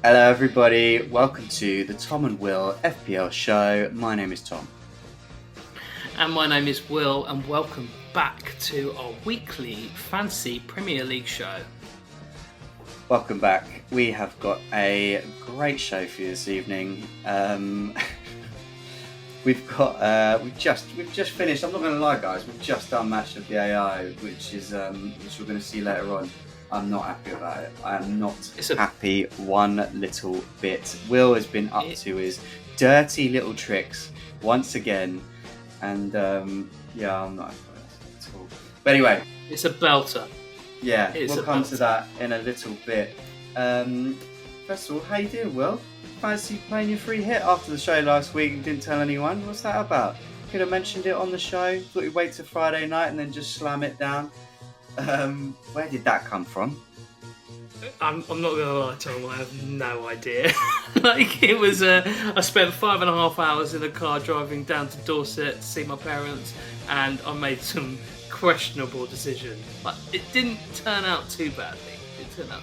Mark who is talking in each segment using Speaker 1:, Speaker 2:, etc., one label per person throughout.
Speaker 1: Hello, everybody. Welcome to the Tom and Will FPL show. My name is Tom.
Speaker 2: And my name is Will, and welcome back to our weekly Fantasy Premier League show.
Speaker 1: Welcome back. We have got a great show for you this evening. We've just finished. I'm not going to lie, guys. We've just done Match of the AI, which we're going to see later on. I'm not happy about it. I am not happy one little bit. Will has been up to his dirty little tricks once again, and I'm not happy with it at all. But anyway,
Speaker 2: it's a belter.
Speaker 1: Yeah, we'll come to that in a little bit. First of all, how you doing, Will? Fancy playing your free hit after the show last week and didn't tell anyone? What's that about? Could have mentioned it on the show. Thought you'd wait till Friday night and then just slam it down. Where did that come from?
Speaker 2: I'm not gonna lie, Tom. I have no idea. It was. I spent 5.5 hours in the car driving down to Dorset to see my parents, and I made some questionable decision, but it didn't turn out too badly.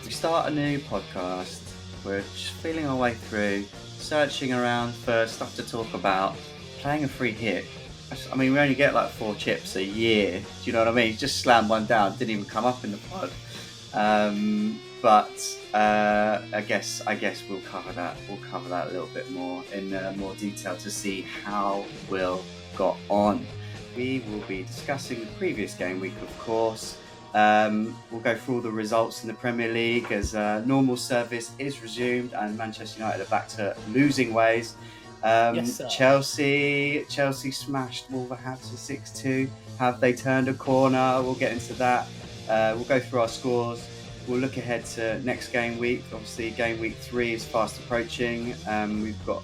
Speaker 1: We start a new podcast. We're just feeling our way through, searching around for stuff to talk about, playing a free hit. I mean, we only get like 4 chips a year. Do you know what I mean? Just slammed one down, didn't even come up in the pod. But I guess we'll cover that. We'll cover that a little bit more in more detail to see how Will got on. We will be discussing the previous game week, of course. We'll go through all the results in the Premier League as normal service is resumed and Manchester United are back to losing ways.
Speaker 2: Yes,
Speaker 1: Chelsea smashed Wolverhampton 6-2. Have they turned a corner? We'll get into that. We'll go through our scores. We'll look ahead to next game week. Obviously, game week 3 is fast approaching. We've got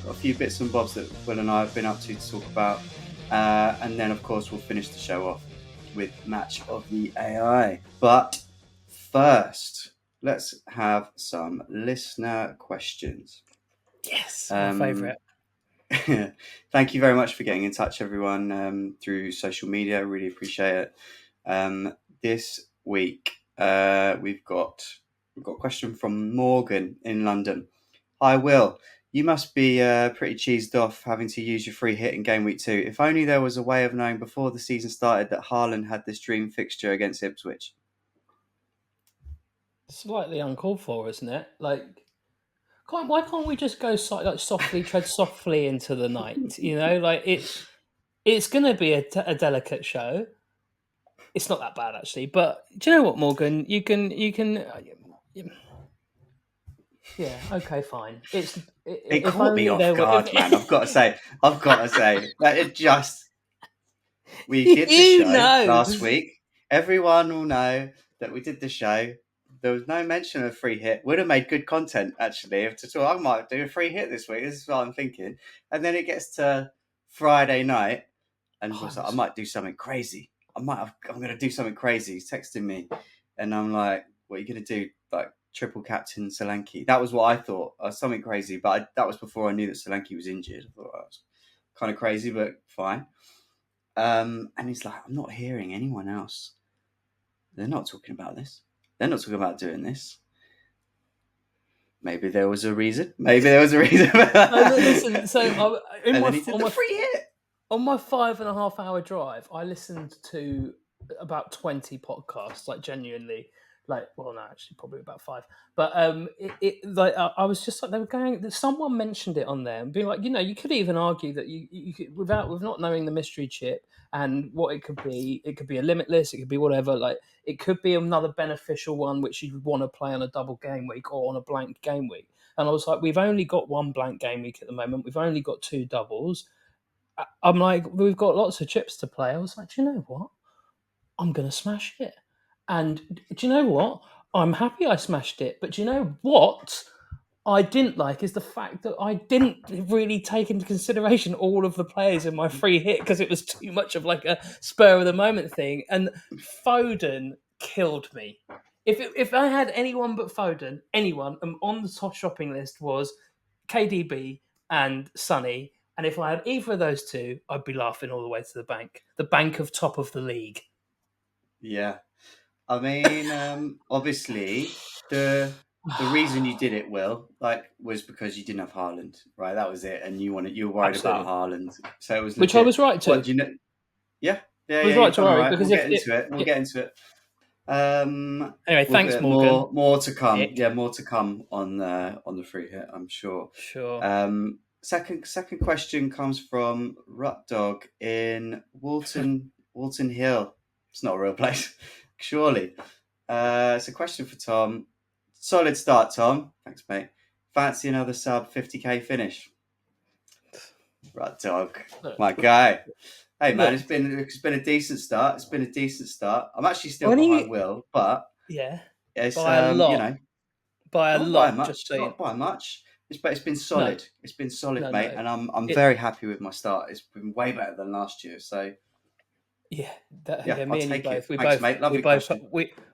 Speaker 1: a few bits and bobs that Will and I have been up to talk about. And then, of course, we'll finish the show off with Match of the AI. But first, let's have some listener questions.
Speaker 2: Yes, my favourite.
Speaker 1: Thank you very much for getting in touch, everyone, through social media. Really appreciate it. This week, we've got a question from Morgan in London. Hi, Will. You must be pretty cheesed off having to use your free hit in game week 2. If only there was a way of knowing before the season started that Haaland had this dream fixture against Ipswich.
Speaker 2: Slightly uncalled for, isn't it? Why can't we just go softly, tread softly into the night? You know, it's going to be a delicate show. It's not that bad actually, but do you know what, Morgan? You can. Yeah. Okay. Fine.
Speaker 1: It caught me off guard, man. I've got to say that it just. We did the show last week. Everyone will know that we did the show. There was no mention of free hit. Would have made good content actually. I might do a free hit this week. This is what I'm thinking. And then it gets to Friday night, and I might do something crazy. I'm going to do something crazy. He's texting me, and I'm like, "What are you going to do? Like triple captain Solanke?" That was what I thought. Something crazy, but that was before I knew that Solanke was injured. I thought that was kind of crazy, but fine. And he's like, "I'm not hearing anyone else. They're not talking about this. They're not talking about doing this." Maybe there was a reason.
Speaker 2: Listen, so on my 5.5 hour drive, I listened to about 20 podcasts, like genuinely. Actually, probably about 5. But I was just like, they were going. Someone mentioned it on there and being like, you could even argue that you could, with not knowing the mystery chip and what it could be. It could be a limitless. It could be whatever. Like it could be another beneficial one which you want to play on a double game week or on a blank game week. And I was like, we've only got one blank game week at the moment. We've only got 2 doubles. I'm like, we've got lots of chips to play. I was like, do you know what? I'm going to smash it. And do you know what? I'm happy I smashed it. But do you know what I didn't like is the fact that I didn't really take into consideration all of the players in my free hit because it was too much of like a spur of the moment thing. And Foden killed me. If I had anyone but Foden, anyone on the top shopping list was KDB and Sonny. And if I had either of those two, I'd be laughing all the way to the bank. The bank of top of the league.
Speaker 1: Yeah. I mean, obviously, the the reason you did it, Will, was because you didn't have Haaland, right? That was it, and you were worried about Haaland, so it was legit.
Speaker 2: Which I was right to.
Speaker 1: What do you know? Yeah,
Speaker 2: I was
Speaker 1: you've
Speaker 2: right to
Speaker 1: done all
Speaker 2: worry
Speaker 1: right.
Speaker 2: because
Speaker 1: We'll get into it. We'll get into it.
Speaker 2: Anyway, thanks, Morgan.
Speaker 1: More to come.
Speaker 2: Nick.
Speaker 1: Yeah, more to come on the free hit, I'm sure.
Speaker 2: Sure.
Speaker 1: Second question comes from Rutdog in Walton Hill. It's not a real place, surely. It's a question for Tom. Solid start, Tom. Thanks, mate. Fancy another sub 50k finish? Rutdog, my guy. Hey man, it's been a decent start. It's been a decent start. I'm actually still behind Will, but it's
Speaker 2: by a lot.
Speaker 1: you know,
Speaker 2: by a
Speaker 1: not
Speaker 2: lot.
Speaker 1: by much.
Speaker 2: Just saying.
Speaker 1: Not by much. But it's been solid.
Speaker 2: No.
Speaker 1: It's been solid,
Speaker 2: No,
Speaker 1: mate, and I'm very happy with my start. It's been way better than last year. So
Speaker 2: yeah,
Speaker 1: I'll
Speaker 2: me and you
Speaker 1: take
Speaker 2: both.
Speaker 1: it. Thanks, mate. Lovely question.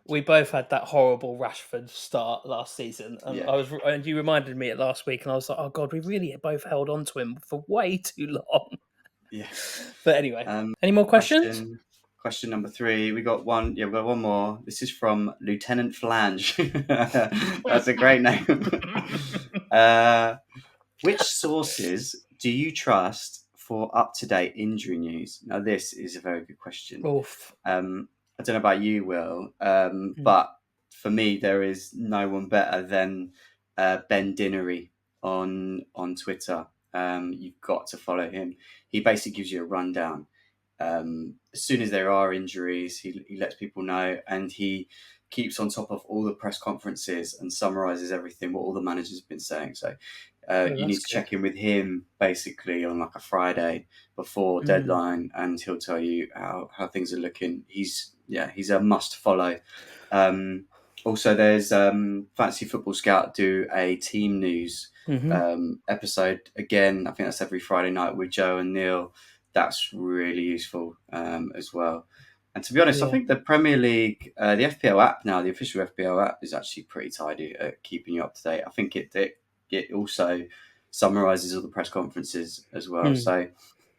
Speaker 2: We both had that horrible Rashford start last season, and and you reminded me it last week, and I was like, oh god, we really both held on to him for way too long.
Speaker 1: Yeah.
Speaker 2: But anyway, any more questions?
Speaker 1: Question number 3. We got one. Yeah, we got one more. This is from Lieutenant Flange. That's a great name. Which sources do you trust for up-to-date injury news? Now, this is a very good question.
Speaker 2: Oof.
Speaker 1: I don't know about you, Will, but for me, there is no one better than Ben Dinnery on Twitter. You've got to follow him. He basically gives you a rundown. As soon as there are injuries, he lets people know, and he keeps on top of all the press conferences and summarizes everything, what all the managers have been saying. So you need to check in with him basically on like a Friday before deadline, and he'll tell you how things are looking. He's a must follow. Also, there's Fantasy Football Scout do a team news episode again. I think that's every Friday night with Joe and Neil. That's really useful as well. And to be honest, I think the Premier League, the FPL app now, the official FPL app, is actually pretty tidy at keeping you up to date. I think it also summarises all the press conferences as well. So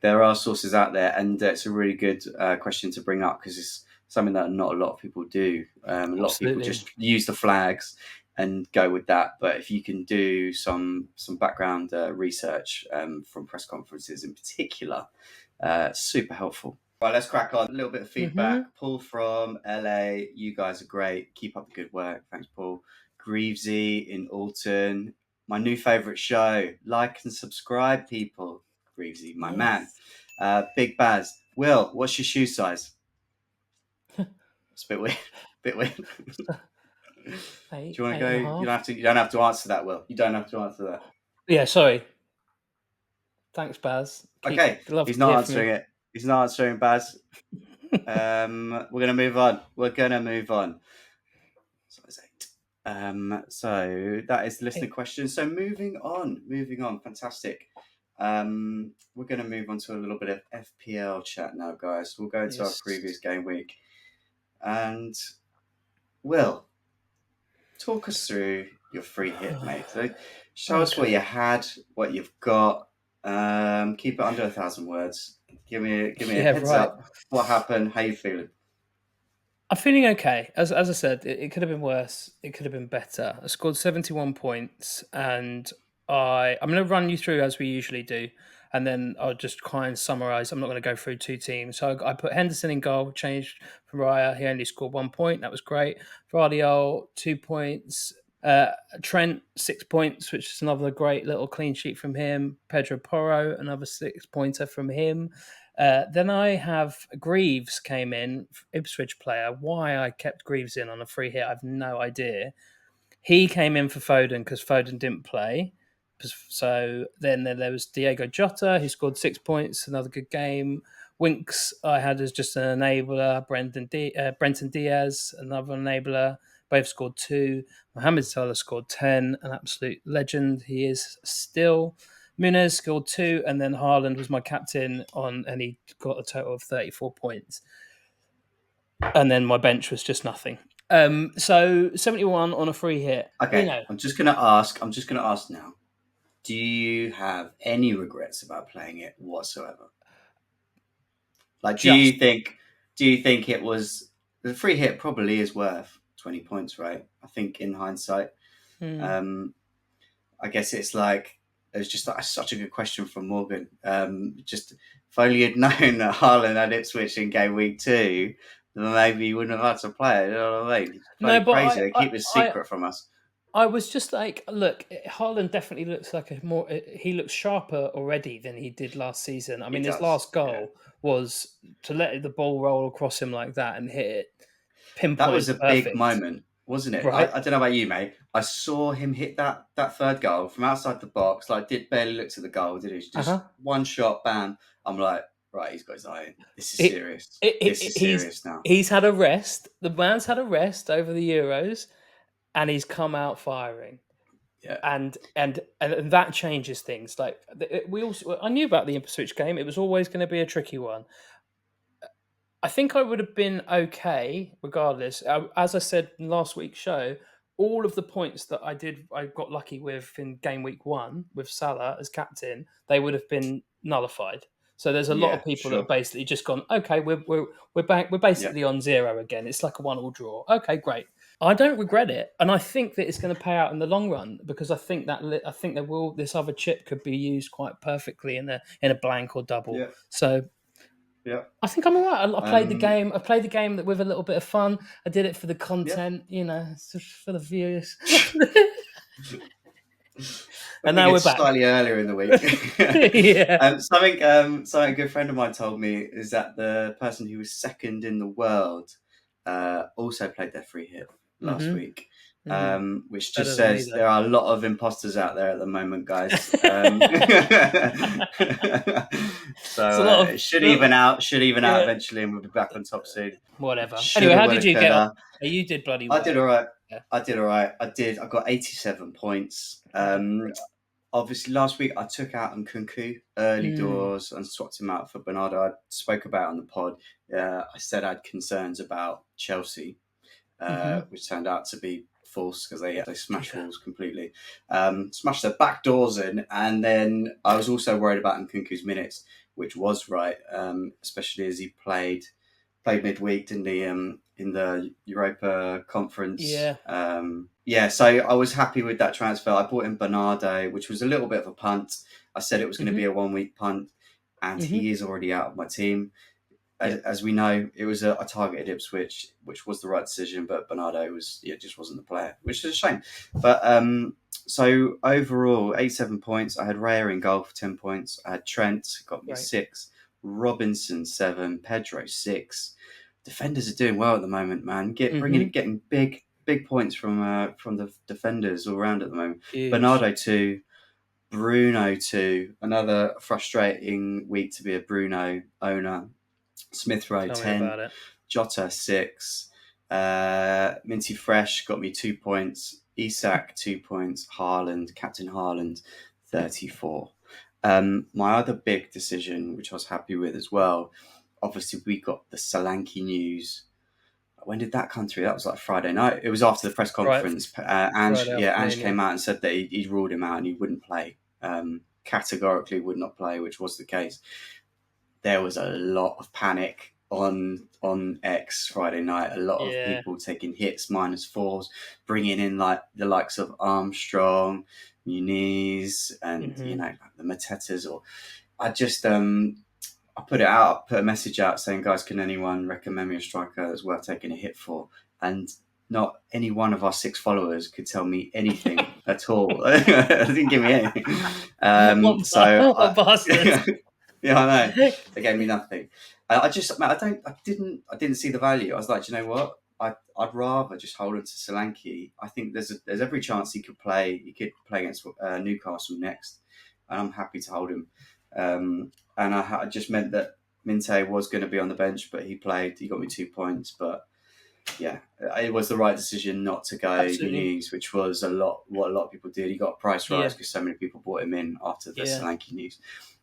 Speaker 1: there are sources out there, and it's a really good question to bring up because it's something that not a lot of people do. A lot of people just use the flags and go with that. But if you can do some background research from press conferences in particular, super helpful. Right, let's crack on. A little bit of feedback. Paul from LA, you guys are great. Keep up the good work. Thanks, Paul. Greavesy in Alton, my new favourite show. Like and subscribe, people. Greavesy, my man. Big Baz. Will, what's your shoe size? It's a bit weird. Do you want to go? You don't have to answer that, Will. You don't have to answer that.
Speaker 2: Yeah, sorry. Thanks, Baz.
Speaker 1: He's not answering it. He's not answering, Baz. We're going to move on. So it's 8. So that is the listener question. So moving on. Fantastic. We're going to move on to a little bit of FPL chat now, guys. We'll go into our previous game week. And Will, talk us through your free hit, mate. So show us what you had, what you've got. Keep it under 1,000 words. Give me a heads up. What happened? How you feeling?
Speaker 2: I'm feeling okay. As I said, it could have been worse. It could have been better. I scored 71 points, and I'm going to run you through as we usually do, and then I'll just try and summarise. I'm not going to go through 2 teams. So I put Henderson in goal, changed from Raya. He only scored 1 point. That was great. Vardiol, 2 points. Trent, 6 points, which is another great little clean sheet from him. Pedro Porro, another 6-pointer from him. Then I have Greaves came in, Ipswich player. Why I kept Greaves in on a free hit, I have no idea. He came in for Foden because Foden didn't play. So then there was Diego Jota, who scored 6 points, another good game. Winks I had as just an enabler. Brenton Diaz, another enabler. Both scored 2. Mohamed Salah scored 10, an absolute legend. He is still. Muniz scored 2, and then Haaland was my captain and he got a total of 34 points. And then my bench was just nothing. So 71 on a free hit.
Speaker 1: Okay, I'm just gonna ask now. Do you have any regrets about playing it whatsoever? Do you think it was the free hit? Probably is worth 20 points, right? I think in hindsight. I guess it's like it was just like such a good question from Morgan. Just if only you'd known that Haaland had Ipswich in game week 2, then maybe you wouldn't have had to play it. You know what I mean? It's bloody
Speaker 2: No, but
Speaker 1: crazy. They keep it secret from us.
Speaker 2: I was just like, look, Haaland definitely looks like he looks sharper already than he did last season. I mean, his last goal was to let the ball roll across him like that and hit it pinpoint.
Speaker 1: That was a big moment, wasn't it?
Speaker 2: Right?
Speaker 1: I don't know about you, mate. I saw him hit that third goal from outside the box. Like, did barely look to the goal, did he? Just one shot, bam. I'm like, right, he's got his eye in. This is serious. This is serious now.
Speaker 2: He's had a rest. The man's had a rest over the Euros, and he's come out firing.
Speaker 1: Yeah,
Speaker 2: and that changes things. Like I knew about the Ipswich game. It was always going to be a tricky one. I think I would have been okay regardless. As I said in last week's show, all of the points that I got lucky with in game week 1 with Salah as captain, they would have been nullified. So there's a lot of people that have basically just gone, okay, we're back, we're basically on 0 again. It's like a 1-1 draw. Okay, great. I don't regret it, and I think that it's going to pay out in the long run because I think this other chip could be used quite perfectly in a blank or double.
Speaker 1: Yeah.
Speaker 2: So
Speaker 1: yeah,
Speaker 2: I think I'm all right. I played the game. I played the game with a little bit of fun. I did it for the content, for the viewers.
Speaker 1: And now we're back. Slightly earlier in the week.
Speaker 2: Yeah.
Speaker 1: Something a good friend of mine told me is that the person who was second in the world also played their free hit last week. Which just says there are a lot of imposters out there at the moment, guys. So it should even out eventually, and we'll be back on top soon.
Speaker 2: Whatever. Anyway, how did you get on? You did bloody well.
Speaker 1: I did all right. Yeah. I did all right. I got 87 points. Obviously, last week I took out Nkunku early doors and swapped him out for Bernardo. I spoke about on the pod. I said I had concerns about Chelsea, which turned out to be false because they smashed Wolves completely, smashed their back doors in, and then I was also worried about Nkunku's minutes, which was right, especially as he played midweek, didn't he, in the Europa Conference?
Speaker 2: Yeah.
Speaker 1: So I was happy with that transfer. I bought in Bernardo, which was a little bit of a punt. I said it was going to be a 1-week punt, and he is already out of my team. As we know, it was a targeted Ipswich, which was the right decision, but Bernardo just wasn't the player, which is a shame. But so overall, 87 points. I had Raya in goal for 10 points. I had Trent, got me 6. Robinson 7. Pedro 6. Defenders are doing well at the moment, man. Getting big points from the defenders all around at the moment. Huge. Bernardo 2. Bruno 2. Another frustrating week to be a Bruno owner. Smith Rowe 10, Jota 6, Minty Fresh got me 2 points, Isak 2 points, Captain Haaland 34. My other big decision, which I was happy with as well, obviously we got the Solanke news. When did that come through? That was like Friday night. It was after the press conference. Ange came out and said that he'd ruled him out and he wouldn't play. Categorically would not play, which was the case. There was a lot of panic on X Friday night. A lot of people taking hits, -4s, bringing in like the likes of Armstrong, Muniz, and like the Matetas. Or I just I put a message out saying, guys, can anyone recommend me a striker that's worth taking a hit for? And not any one of our 6 followers could tell me anything at all. They didn't give me anything. Yeah, I know. They gave me nothing. I didn't see the value. I was like, you know what? I'd rather just hold on to Solanke. I think there's every chance he could play. He could play against Newcastle next, and I'm happy to hold him. And I just meant that Minte was going to be on the bench, but he played. He got me 2 points, but yeah, it was the right decision not to go Muniz, which was what a lot of people did. He got a price rise because so many people bought him in after the Solanke news.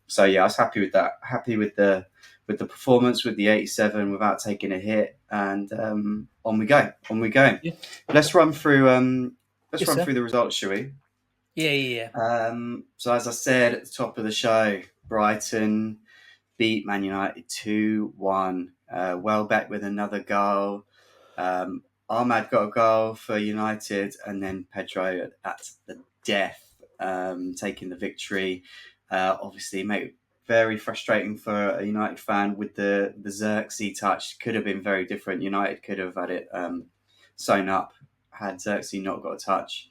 Speaker 1: So yeah, I was happy with that. Happy with the performance, with the 87 without taking a hit, and on we go. Yeah. Let's run through the results, shall we?
Speaker 2: Yeah.
Speaker 1: So as I said at the top of the show, Brighton beat Man United 2-1. Welbeck with another goal. Ahmad got a goal for United, and then Pedro at the death, taking the victory. Obviously, mate, very frustrating for a United fan with the Xerxes touch. Could have been very different. United could have had it sewn up had Xerxes not got a touch.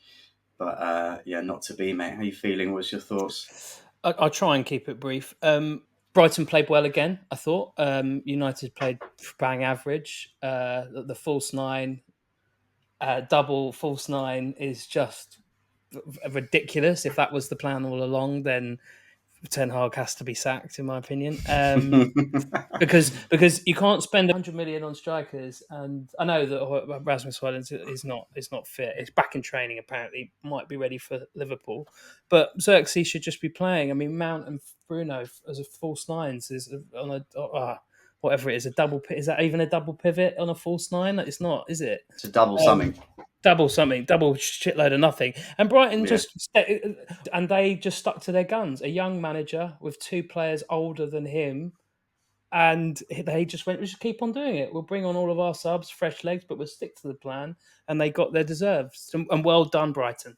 Speaker 1: But yeah, not to be, mate. How you feeling? What's your thoughts?
Speaker 2: I'll try and keep it brief. Brighton played well again, I thought. United played bang average. The false nine, double false nine is just ridiculous. If that was the plan all along, then Ten Hag has to be sacked, in my opinion. Because you can't spend 100 million on strikers, and I know that Rasmus Højlund is not fit. It's back in training apparently, might be ready for Liverpool, but Xerxes should just be playing. I mean, Mount and Bruno as a false nines is on a whatever it is, a double. Is that even a double pivot on a false nine? It's not, is it?
Speaker 1: It's a double something.
Speaker 2: Double something, double shitload of nothing. And Brighton
Speaker 1: Yeah.
Speaker 2: and they just stuck to their guns. A young manager with two players older than him, and they just went, "We just keep on doing it. We'll bring on all of our subs, fresh legs, but we'll stick to the plan." And they got their deserves. And well done, Brighton.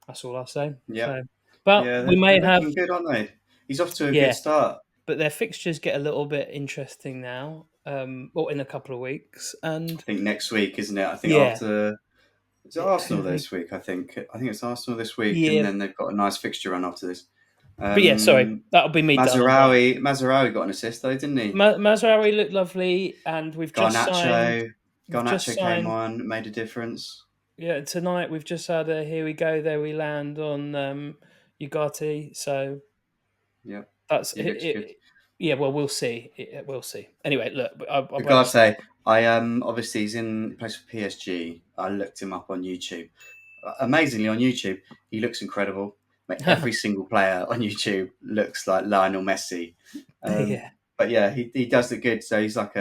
Speaker 2: That's all I'll say.
Speaker 1: Yeah.
Speaker 2: So, but
Speaker 1: Yeah,
Speaker 2: we
Speaker 1: they're
Speaker 2: may have,
Speaker 1: looking good, aren't they? He's off to a
Speaker 2: yeah.
Speaker 1: good start.
Speaker 2: But their fixtures get a little bit interesting now. Or in a couple of weeks, and
Speaker 1: I think next week, isn't it? I think
Speaker 2: yeah,
Speaker 1: after it's Arsenal this week. I think it's Arsenal this week, and
Speaker 2: yeah.
Speaker 1: then they've got a nice fixture run after this.
Speaker 2: But yeah, sorry, that'll be me done.
Speaker 1: Mazraoui got an assist though, didn't he?
Speaker 2: Mazraoui looked lovely, and we've just signed.
Speaker 1: Garnacho came on, made a difference.
Speaker 2: Yeah, tonight we've just had a here we go, there we land on Ugarte. So
Speaker 1: yeah,
Speaker 2: that's
Speaker 1: he looks good.
Speaker 2: Yeah, well, we'll see. We'll see. Anyway, look,
Speaker 1: I've got to say, obviously he's in place for PSG. I looked him up on YouTube. Amazingly, on YouTube, he looks incredible. Every single player on YouTube looks like Lionel Messi.
Speaker 2: Yeah.
Speaker 1: But yeah, he does look good. So he's like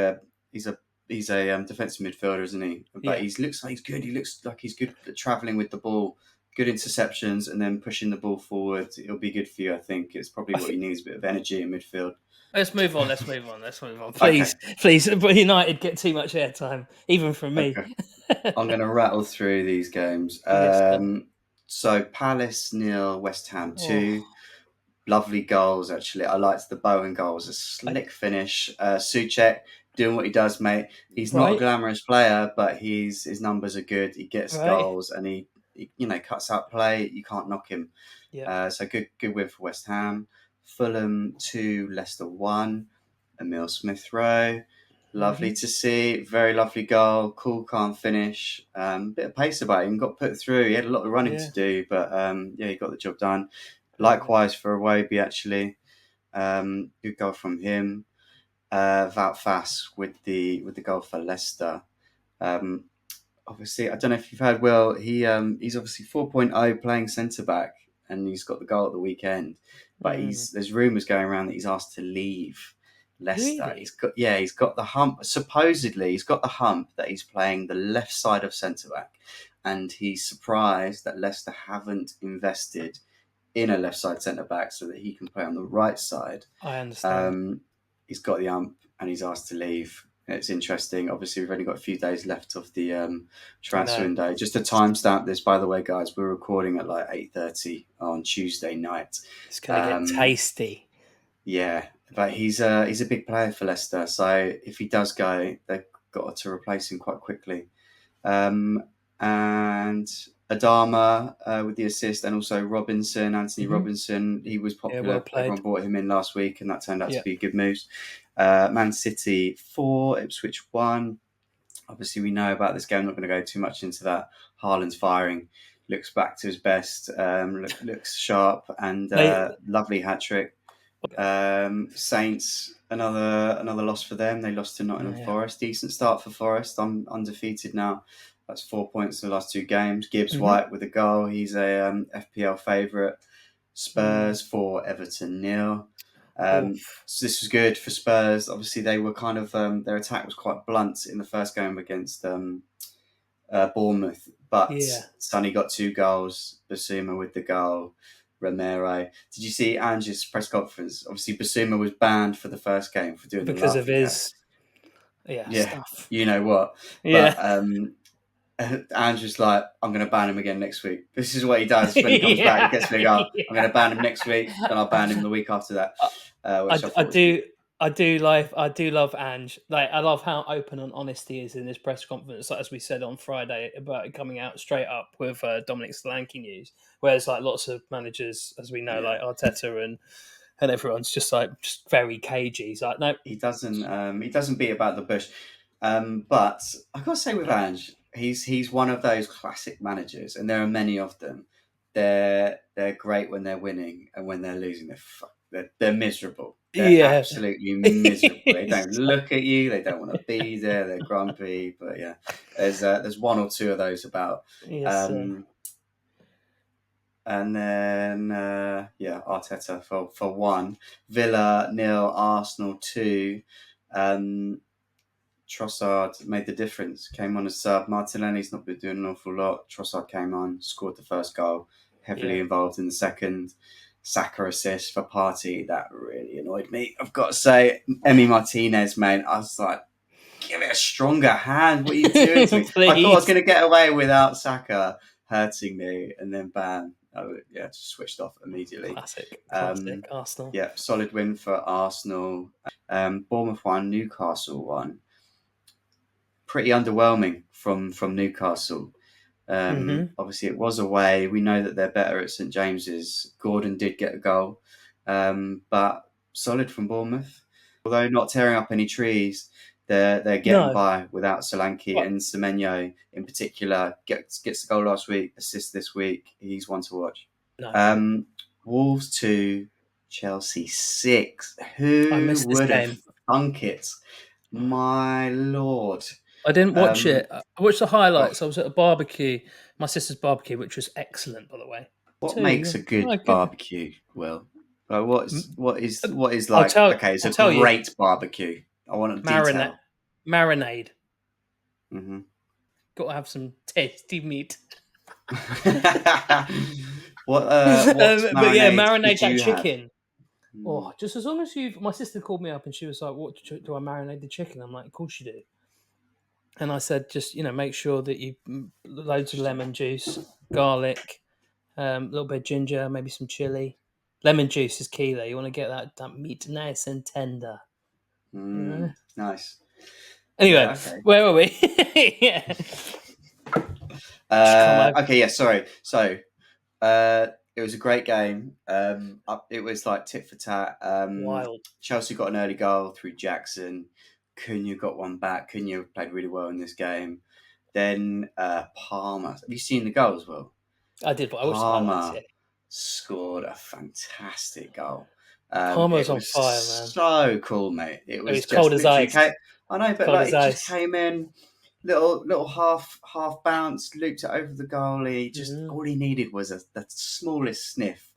Speaker 1: he's a defensive midfielder, isn't he? But he looks like he's good. He looks like he's good at traveling with the ball, good interceptions, and then pushing the ball forward. It'll be good for you, I think. It's probably what he needs, a bit of energy in midfield.
Speaker 2: Let's move on. Please, okay. Please. But United get too much airtime, even from me.
Speaker 1: Okay. I'm going to rattle through these games. So Palace 0, West Ham 2. Lovely goals, actually. I liked the Bowen goals. A slick finish. Souček doing what he does, mate. He's not a glamorous player, but his numbers are good. He gets goals, and he cuts out play. You can't knock him.
Speaker 2: Yeah.
Speaker 1: So good win for West Ham. Fulham 2, Leicester 1. Emile Smith-Rowe. Lovely to see. Very lovely goal. Cool, calm finish. Bit of pace about him. Got put through. He had a lot of running to do, but he got the job done. Likewise for Iwobi, actually. Good goal from him. Wout Faes with the goal for Leicester. Obviously, I don't know if you've heard, Will, he's obviously 4.0 playing centre-back, and he's got the goal at the weekend. But there's rumours going around that he's asked to leave Leicester.
Speaker 2: Really?
Speaker 1: He's got the hump. Supposedly, he's got the hump that he's playing the left side of centre-back, and he's surprised that Leicester haven't invested in a left side centre back so that he can play on the right side.
Speaker 2: I understand.
Speaker 1: He's got the ump and he's asked to leave. It's interesting. Obviously, we've only got a few days left of the transfer window. Just to timestamp this, by the way, guys, we're recording at like 8:30 on Tuesday night.
Speaker 2: It's going to get tasty.
Speaker 1: Yeah, but he's a big player for Leicester. So if he does go, they've got to replace him quite quickly. And Adama with the assist, and also Anthony Robinson. He was popular.
Speaker 2: Well
Speaker 1: everyone brought him in last week, and that turned out to be good moves. Man City 4, Ipswich 1. Obviously, we know about this game. I'm not going to go too much into that. Haaland's firing. Looks back to his best. Looks sharp, and lovely hat trick. Saints, another loss for them. They lost to Nottingham Forest. Decent start for Forest. I'm undefeated now. That's 4 points in the last 2 games. Gibbs White with a goal. He's a FPL favourite. Spurs 4, Everton 0. So this was good for Spurs. Obviously, they were kind of their attack was quite blunt in the first game against Bournemouth. But Sonny got 2 goals. Basuma with the goal. Romero. Did you see Ange's press conference? Obviously, Basuma was banned for the first game for doing
Speaker 2: because of his
Speaker 1: stuff.
Speaker 2: You
Speaker 1: know what?
Speaker 2: Yeah.
Speaker 1: But Andrew's like, I'm going to ban him again next week. This is what he does when he comes back. He gets me go, I'm going to ban him next week, then I'll ban him the week after that. Which I do.
Speaker 2: I do love Ange. Like, I love how open and honest he is in his press conference. Like, as we said on Friday about it coming out straight up with Dominic Solanke news. Whereas like lots of managers, as we know, like Arteta and everyone's just very cagey. He's like, no,
Speaker 1: he doesn't beat about the bush. But I gotta say with Ange, he's one of those classic managers, and there are many of them. They're great when they're winning, and when they're losing, they're miserable. They're absolutely miserable. They don't look at you. They don't want to be there. They're grumpy. But yeah, there's one or two of those about.
Speaker 2: Yes,
Speaker 1: and then Arteta for 1, Villa 0, Arsenal 2. Trossard made the difference. Came on as sub. Martinelli's not been doing an awful lot. Trossard came on, scored the first goal, heavily involved in the second. Saka assist for Partey. That really annoyed me. I've got to say, Emi Martinez, mate. I was like, give it a stronger hand. What are you doing to me? I thought I was going to get away without Saka hurting me, and then bam. Just switched off immediately.
Speaker 2: Classic Arsenal.
Speaker 1: Yeah, solid win for Arsenal. Bournemouth 1, Newcastle 1. Pretty underwhelming from Newcastle. Obviously, it was away. We know that they're better at St James's. Gordon did get a goal, but solid from Bournemouth. Although not tearing up any trees, they're getting by without Solanke, and Semenyo in particular gets the goal last week, assist this week. He's one to watch. Wolves 2, Chelsea 6. Who would have thunk it? My lord.
Speaker 2: I didn't watch it. I watched the highlights. I was at a barbecue, my sister's barbecue, which was excellent, by the way.
Speaker 1: What makes a good barbecue, Will? What is like? It's a great barbecue. I want a detail.
Speaker 2: Marinade.
Speaker 1: Mm-hmm.
Speaker 2: Got to have some tasty meat.
Speaker 1: What marinade
Speaker 2: that chicken. Oh, just as long as my sister called me up and she was like, "What do I marinate the chicken?" I'm like, "Of course you do." And I said, just make sure that you loads of lemon juice, garlic, a little bit of ginger, maybe some chili. Lemon juice is key though. You want to get that meat nice and tender.
Speaker 1: Nice.
Speaker 2: Anyway, where are we?
Speaker 1: Sorry. So, it was a great game. It was like tit for tat.
Speaker 2: Wild.
Speaker 1: Chelsea got an early goal through Jackson. Cunha got one back. Cunha played really well in this game. Then Palmer. Have you seen the goal as well?
Speaker 2: I did, but I watched
Speaker 1: Palmer scored a fantastic goal.
Speaker 2: Palmer's on fire, man.
Speaker 1: So cool, mate. It was just
Speaker 2: cold as ice.
Speaker 1: I know, but it just came in, little half bounce, looped it over the goalie. Just all he needed was the smallest sniff.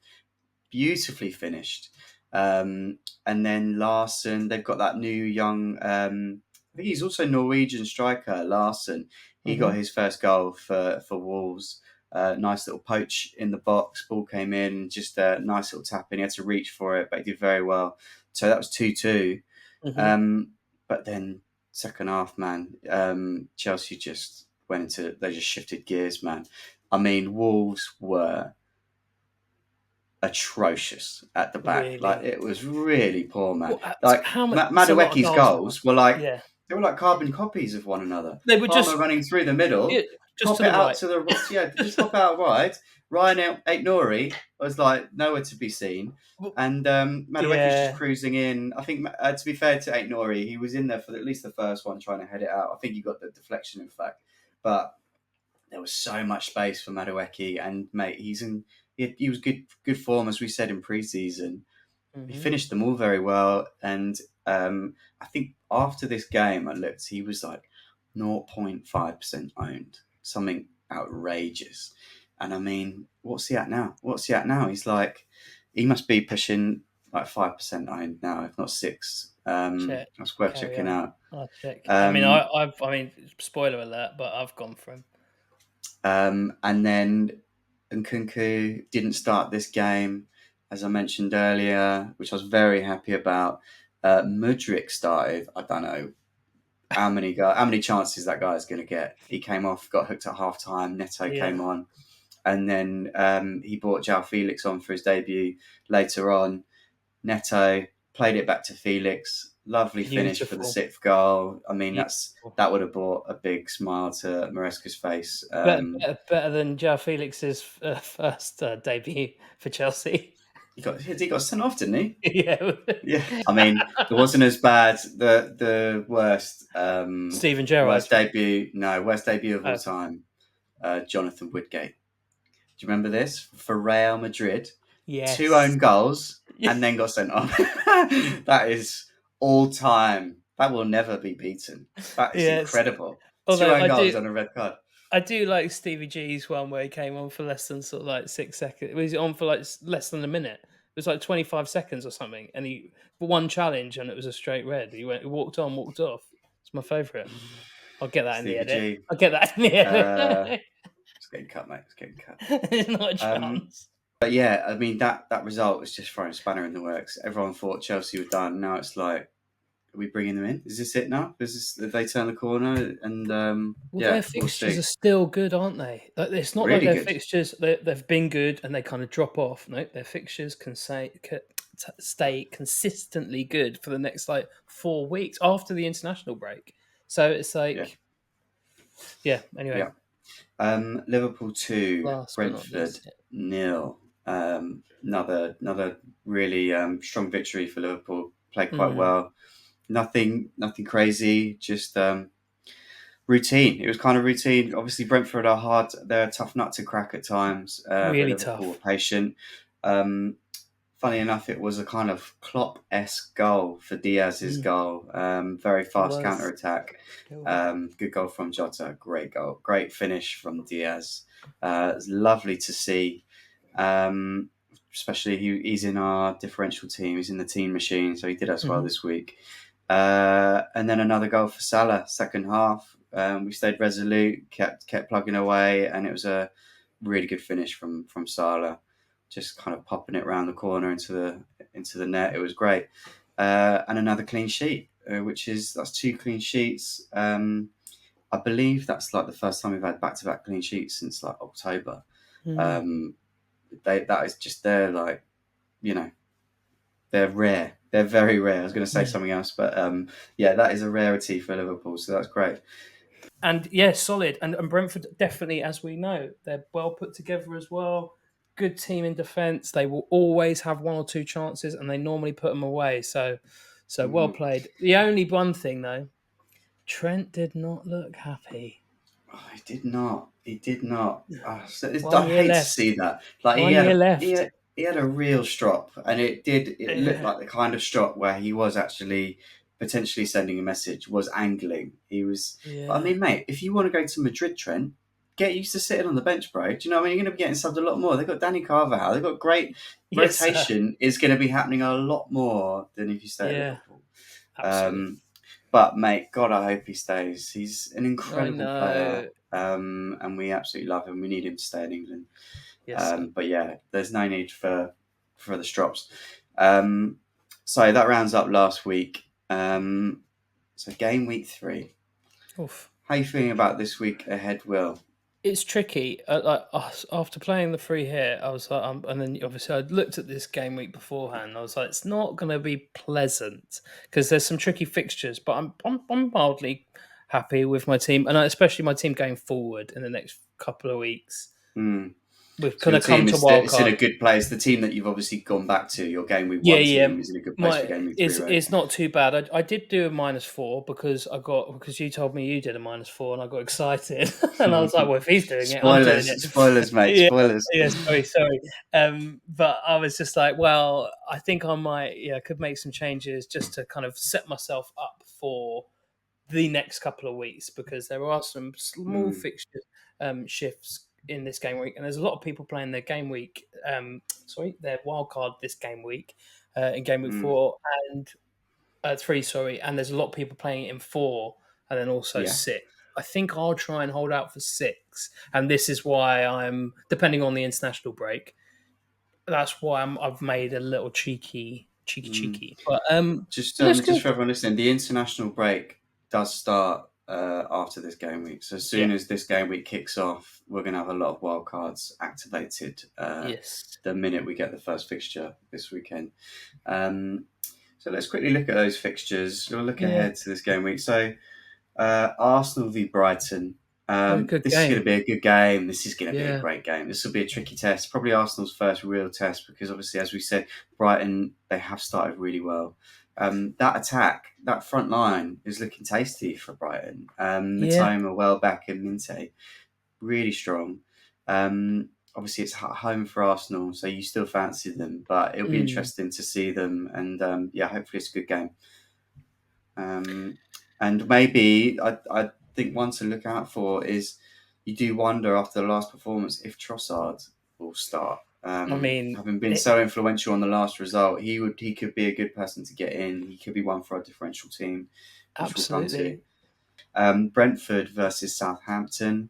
Speaker 1: Beautifully finished. And then Larson, they've got that new young, I think he's also Norwegian striker, Larson. He got his first goal for Wolves. Nice little poach in the box. Ball came in, just a nice little tap in. He had to reach for it, but he did very well. So that was 2-2. But then second half, man, Chelsea just they just shifted gears, man. I mean, Wolves were atrocious at the back. Really? Like, it was really poor, man. Like, Madueke's goals were like, they were like carbon copies of one another. They were just running through the middle, just pop it out to the just pop out wide. Ryan Aït-Nouri was like nowhere to be seen, and Madueke's just cruising in. I think to be fair to Aït-Nouri, he was in there for at least the first one trying to head it out. I think he got the deflection, in fact, but there was so much space for Madueke, and mate, he was good form, as we said in pre-season. He finished them all very well, and I think after this game I looked, he was like 0.5% owned, something outrageous. And I mean, what's he at now? He's like, he must be pushing like 5% owned now, if not 6. That's worth checking out.
Speaker 2: I'll check. I mean, spoiler alert, but I've gone for him.
Speaker 1: And then Nkunku didn't start this game, as I mentioned earlier, which I was very happy about. Mudryk started. I don't know how many chances that guy is going to get. He came off, got hooked at half time. Neto came on, and then he brought João Felix on for his debut later on. Neto played it back to Felix. Lovely finish for the 6th goal. I mean, that would have brought a big smile to Maresca's face.
Speaker 2: Better than João Felix's first debut for Chelsea.
Speaker 1: He got sent off, didn't he?
Speaker 2: Yeah.
Speaker 1: I mean, it wasn't as bad. The worst
Speaker 2: Steven Gerrard.
Speaker 1: worst debut of all time. Jonathan Woodgate. Do you remember this for Real Madrid?
Speaker 2: Yes.
Speaker 1: 2 own goals and then got sent off. That is all time. That will never be beaten. That is incredible. Although 2 own goals and a red card.
Speaker 2: I do like Stevie G's one where he came on for less than sort of like 6 seconds. He was on for like less than a minute. It was like 25 seconds or something, and he one challenge and it was a straight red. He walked on, walked off. It's my favourite. I'll get that in the edit. I'll get that in the edit.
Speaker 1: It's getting cut, mate. It's getting cut.
Speaker 2: There's not a chance.
Speaker 1: But yeah, I mean that result was just throwing a spanner in the works. Everyone thought Chelsea were done. Now it's like, are we bringing them in? Is this it now? Have they turned the corner? And
Speaker 2: their fixtures are still good, aren't they? It's not really like their fixtures. They've been good and they kind of drop off. No, their fixtures can stay consistently good for the next like 4 weeks after the international break. So it's like, anyway.
Speaker 1: Yeah. Liverpool 2, Brentford 0. Another really strong victory for Liverpool. Played quite well. Nothing crazy. Just routine. It was kind of routine. Obviously, Brentford are hard. They're a tough nut to crack at times.
Speaker 2: Really
Speaker 1: Liverpool
Speaker 2: tough.
Speaker 1: Patient. Funny enough, it was a kind of Klopp-esque goal for Diaz's goal. Very fast counter-attack. Good goal from Jota. Great goal. Great finish from Diaz. It's lovely to see. Especially he's in our differential team. He's in the team machine, so he did as well this week. And then another goal for Salah, second half. We stayed resolute, kept plugging away, and it was a really good finish from Salah. Just kind of popping it around the corner into the net. It was great. And another clean sheet, that's 2 clean sheets. I believe that's like the first time we've had back-to-back clean sheets since like October. That is just, they're like, they're rare. They're very rare. I was going to say something else, but that is a rarity for Liverpool. So that's great.
Speaker 2: And solid. And Brentford definitely, as we know, they're well put together as well. Good team in defence. They will always have 1 or 2 chances, and they normally put them away. So well played. The only one thing though, Trent did not look happy.
Speaker 1: Oh, he did not. I hate to see that. Like he had a real strop, and it looked like the kind of strop where he was actually potentially sending a message, was angling. He was. I mean, mate, if you want to go to Madrid, Trent, get used to sitting on the bench, bro. Do you know what I mean? You're going to be getting subbed a lot more. They've got Danny Carvajal. They've got great rotation. Is going to be happening a lot more than if you stay at Liverpool. Absolutely. But mate, God, I hope he stays. He's an incredible player, and we absolutely love him. We need him to stay in England. But yeah, there's no need for the strops. So that rounds up last week. So game week 3.
Speaker 2: Oof.
Speaker 1: How are you feeling about this week ahead, Will?
Speaker 2: It's tricky. After playing the 3 here, I was like, and then obviously I looked at this game week beforehand. I was like, it's not going to be pleasant because there's some tricky fixtures. But I'm mildly happy with my team, and especially my team going forward in the next couple of weeks. We've kind of come to wildcard.
Speaker 1: It's in a good place. The team that you've obviously gone back to, your game week 1 team, is in a good place for game week 3. Right?
Speaker 2: It's not too bad. I did do a -4 because you told me you did a -4 and I got excited and I was like, well, if he's doing it, I'm doing it.
Speaker 1: Spoilers, mate. Spoilers.
Speaker 2: Yeah, sorry. But I was just like, well, I think I might, could make some changes just to kind of set myself up for the next couple of weeks because there are some small fixture shifts in this game week, and there's a lot of people playing their game week, their wild card this game week, in game week 4 and 3, and there's a lot of people playing it in 4 and then also 6. I think I'll try and hold out for 6, and this is why I'm depending on the international break. That's why I've made a little cheeky. But
Speaker 1: just for everyone listening, the international break does start after this game week. So as soon as this game week kicks off, we're going to have a lot of wild cards activated.
Speaker 2: Yes.
Speaker 1: The minute we get the first fixture this weekend. So let's quickly look at those fixtures. We'll look ahead to this game week. So Arsenal v Brighton. This is going to be a good game. This is going to be a great game. This will be a tricky test. Probably Arsenal's first real test because obviously, as we said, Brighton, they have started really well. That attack, that front line is looking tasty for Brighton. Matoma, Welbeck and Minte, really strong. Obviously, it's home for Arsenal, so you still fancy them, but it'll be interesting to see them. And hopefully it's a good game. And maybe I think one to look out for is you do wonder after the last performance if Trossard will start. Having been so influential on the last result, he could be a good person to get in. He could be one for a differential team, which
Speaker 2: absolutely.
Speaker 1: We'll come to. Brentford versus Southampton.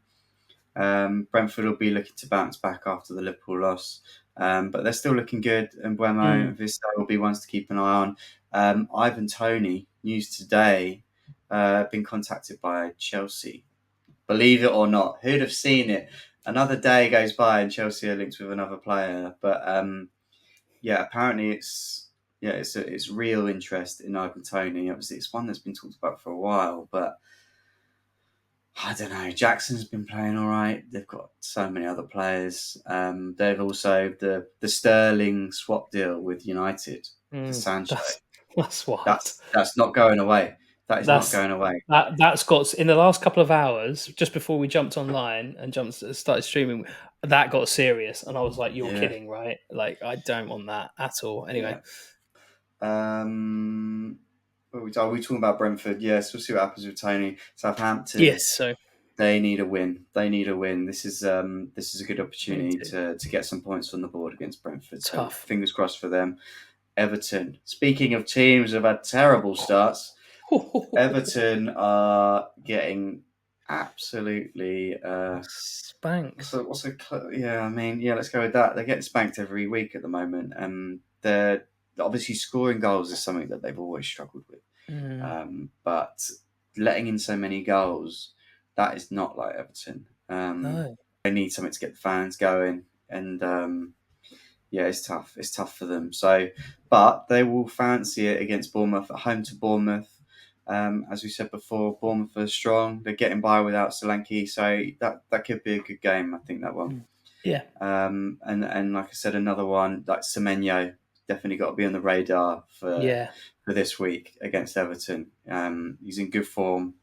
Speaker 1: Brentford will be looking to bounce back after the Liverpool loss, but they're still looking good. And Buemo and Vista will be ones to keep an eye on. Ivan Toney, news today, been contacted by Chelsea. Believe it or not, who'd have seen it? Another day goes by and Chelsea are linked with another player. But apparently it's real interest in Ivan Toney. Obviously, it's one that's been talked about for a while, but I don't know. Jackson's been playing all right. They've got so many other players. They've also the Sterling swap deal with United for Sancho.
Speaker 2: That's wild.
Speaker 1: That's not going away. That's not going away.
Speaker 2: That's got in the last couple of hours, just before we jumped online and started streaming. That got serious, and I was like, "You're kidding, right? Like, I don't want that at all." Anyway,
Speaker 1: are we talking about Brentford? Yes, we'll see what happens with Tony. Southampton.
Speaker 2: Yes, so
Speaker 1: they need a win. This is a good opportunity to get some points on the board against Brentford.
Speaker 2: Tough.
Speaker 1: So fingers crossed for them. Everton. Speaking of teams who've had terrible starts, Everton are getting absolutely
Speaker 2: spanked.
Speaker 1: Let's go with that. They're getting spanked every week at the moment, and they're obviously scoring goals is something that they've always struggled with. But letting in so many goals, that is not like Everton.
Speaker 2: No.
Speaker 1: They need something to get the fans going, and it's tough. It's tough for them. So, but they will fancy it against Bournemouth at home to Bournemouth. As we said before, Bournemouth are strong. They're getting by without Solanke, so that could be a good game. I think that one.
Speaker 2: Yeah.
Speaker 1: And like I said, another one like Semenyo definitely got to be on the radar for this week against Everton. He's in good form.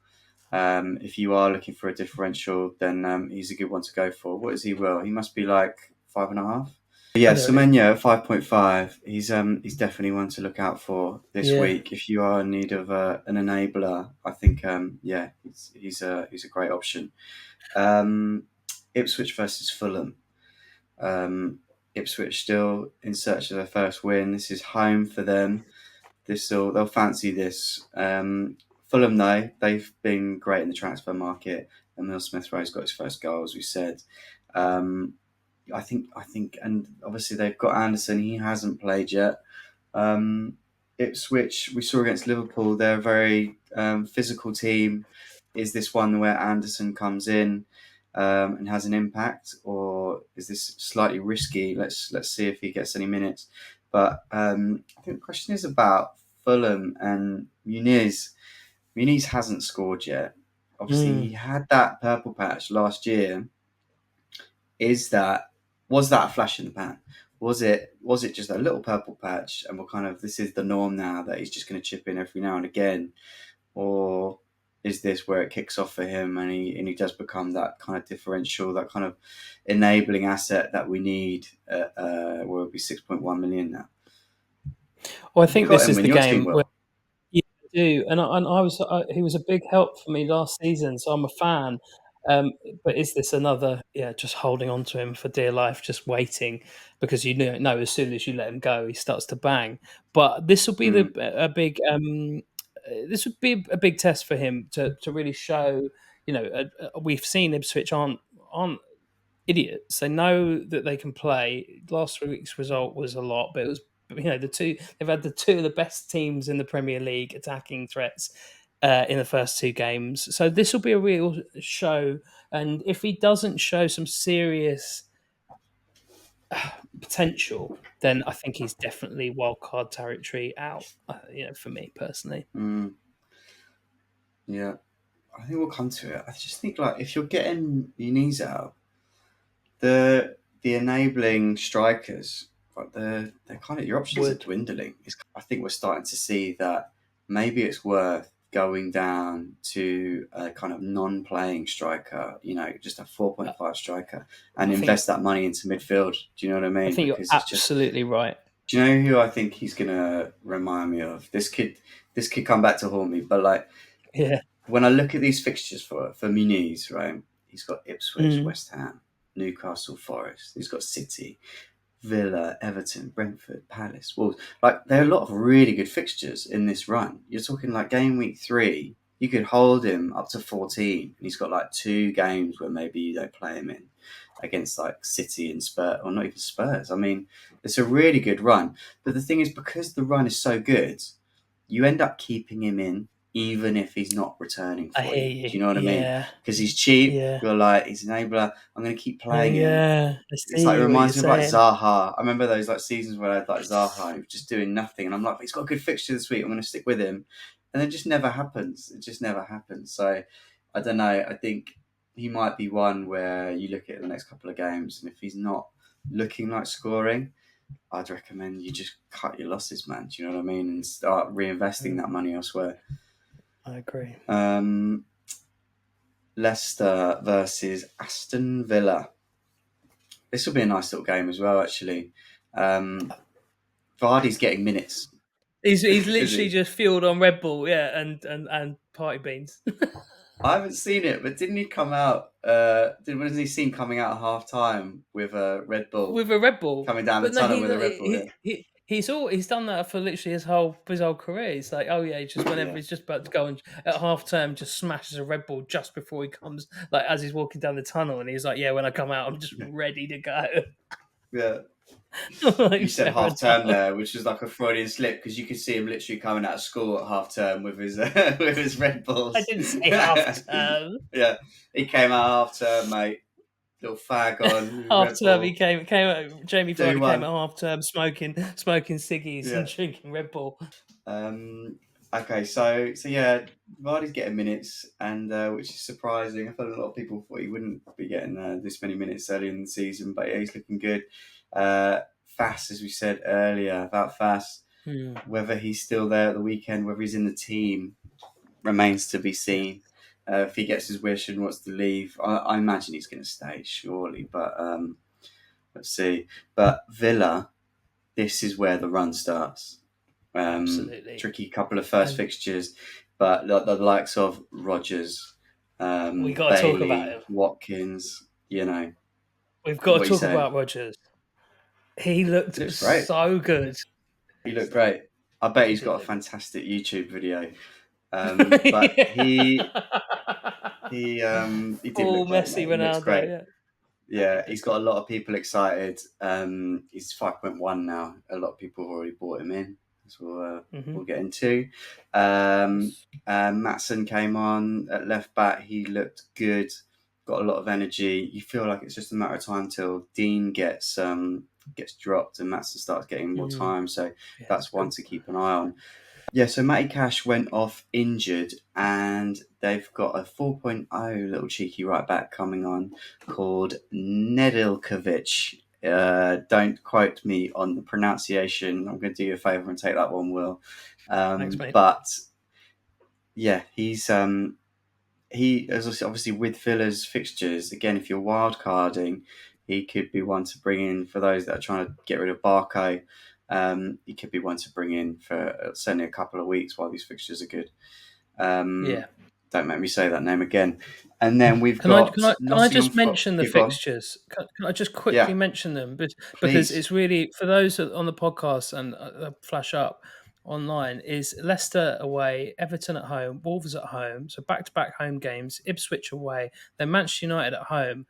Speaker 1: If you are looking for a differential, then he's a good one to go for. What is he? Well, he must be like 5.5. Yeah, Semenyo at 5.5. He's definitely one to look out for this week. If you are in need of an enabler, I think he's a great option. Ipswich versus Fulham. Ipswich still in search of their first win. This is home for them. They'll fancy this. Fulham though, they've been great in the transfer market. Emil Smith-Rowe's got his first goal, as we said. I think, and obviously they've got Anderson. He hasn't played yet. Ipswich, we saw against Liverpool, they're a very physical team. Is this one where Anderson comes in and has an impact, or is this slightly risky? Let's see if he gets any minutes. But I think the question is about Fulham and Muniz. Muniz hasn't scored yet. Obviously, he had that purple patch last year. Was that a flash in the pan? Was it just a little purple patch, and this is the norm now that he's just going to chip in every now and again, or is this where it kicks off for him and he does become that kind of differential, that kind of enabling asset that we need? Where it'll be 6.1 million now.
Speaker 2: Well, I think this is the game where you do, and he was a big help for me last season, so I'm a fan. But is this another, just holding on to him for dear life, just waiting, because you know as soon as you let him go, he starts to bang. But this will be a big this would be a big test for him to really show. We've seen Ipswich aren't idiots. They know that they can play. Last week's result was a lot, but it was they've had the two of the best teams in the Premier League attacking threats. in the first 2 games. So this will be a real show. And if he doesn't show some serious potential, then I think he's definitely wildcard territory out. For me personally.
Speaker 1: Yeah, I think we'll come to it. I just think like if you're getting your knees out, the enabling strikers, like they're kind of your options are dwindling. I think we're starting to see that maybe it's worth going down to a kind of non-playing striker, just a 4.5 striker, and invest that money into midfield. Do you know what I mean?
Speaker 2: I think you're absolutely right.
Speaker 1: Do you know who I think he's gonna remind me of? This kid come back to haunt me, but like, when I look at these fixtures for Muniz, right? He's got Ipswich, West Ham, Newcastle, Forest. He's got City, Villa, Everton, Brentford, Palace, Wolves. Like, there are a lot of really good fixtures in this run. You're talking like game week 3, you could hold him up to 14, and he's got like 2 games where maybe you don't play him in against like City and Spurs, or not even Spurs. I mean, it's a really good run. But the thing is, because the run is so good, you end up keeping him in even if he's not returning for you. Do you know what I mean? Because he's cheap. You're like, he's an enabler. I'm going to keep playing him. It's like, it reminds me of like Zaha. I remember those like seasons where I had like Zaha, he was just doing nothing, and I'm like, he's got a good fixture this week, I'm going to stick with him. And it just never happens. It just never happens. So I don't know. I think he might be one where you look at the next couple of games, and if he's not looking like scoring, I'd recommend you just cut your losses, man. Do you know what I mean? And start reinvesting that money elsewhere.
Speaker 2: I agree.
Speaker 1: Leicester versus Aston Villa. This will be a nice little game as well, actually. Vardy's getting minutes.
Speaker 2: He's literally just fueled on Red Bull, and party beans.
Speaker 1: I haven't seen it, but didn't he come out? Wasn't he seen coming out at half time with a Red Bull?
Speaker 2: With a Red Bull
Speaker 1: coming down the tunnel with a Red Bull.
Speaker 2: He's done that for literally his whole career. He's like, just whenever he's just about to go and at half term, just smashes a Red Bull just before he comes, like as he's walking down the tunnel, and he's like, when I come out, I'm just ready to go.
Speaker 1: Yeah.
Speaker 2: Like,
Speaker 1: you said half term there, which is like a Freudian slip, because you could see him literally coming out of school at half term with his with his Red Bulls.
Speaker 2: I didn't say half term.
Speaker 1: Yeah, he came out half term, mate. Little fag on.
Speaker 2: Half term, he came. Jamie Vardy came at half term, smoking ciggies and drinking Red Bull.
Speaker 1: Okay, so yeah, Vardy's getting minutes, and which is surprising. I thought a lot of people thought he wouldn't be getting this many minutes early in the season, but yeah, he's looking good. Fass, as we said earlier about Fass, whether he's still there at the weekend, whether he's in the team, remains to be seen. If he gets his wish and wants to leave, I imagine he's going to stay, surely. But let's see. But Villa, this is where the run starts.
Speaker 2: Absolutely.
Speaker 1: Tricky couple of first fixtures, but the likes of Rodgers,
Speaker 2: we got to talk about him.
Speaker 1: Watkins,
Speaker 2: we've got to talk about Rodgers. He looked so good.
Speaker 1: He looked great. I bet he's got a fantastic YouTube video. But he did look
Speaker 2: Messi,
Speaker 1: great,
Speaker 2: Ronaldo,
Speaker 1: great. Yeah, he's got a lot of people excited. He's 5.1 now. A lot of people have already bought him in, as we'll get into. Maatsen came on at left back. He looked good, got a lot of energy. You feel like it's just a matter of time till Dean gets dropped and Maatsen starts getting more time. So that's one to keep an eye on. Yeah, so Matty Cash went off injured, and they've got a 4.0 little cheeky right back coming on called Nedeljkovic. Don't quote me on the pronunciation. I'm going to do you a favour and take that one, Will.
Speaker 2: Thanks, mate.
Speaker 1: But yeah, he is obviously with Villa's fixtures. Again, if you're wild carding, he could be one to bring in for those that are trying to get rid of Barco. He could be one to bring in for certainly a couple of weeks while these fixtures are good. Don't make me say that name again. And then we've got.
Speaker 2: Can I just mention the fixtures? Can I just quickly mention them? Because it's really, for those on the podcast and flash up online, is Leicester away, Everton at home, Wolves at home. So back-to-back home games, Ipswich away, then Manchester United at home.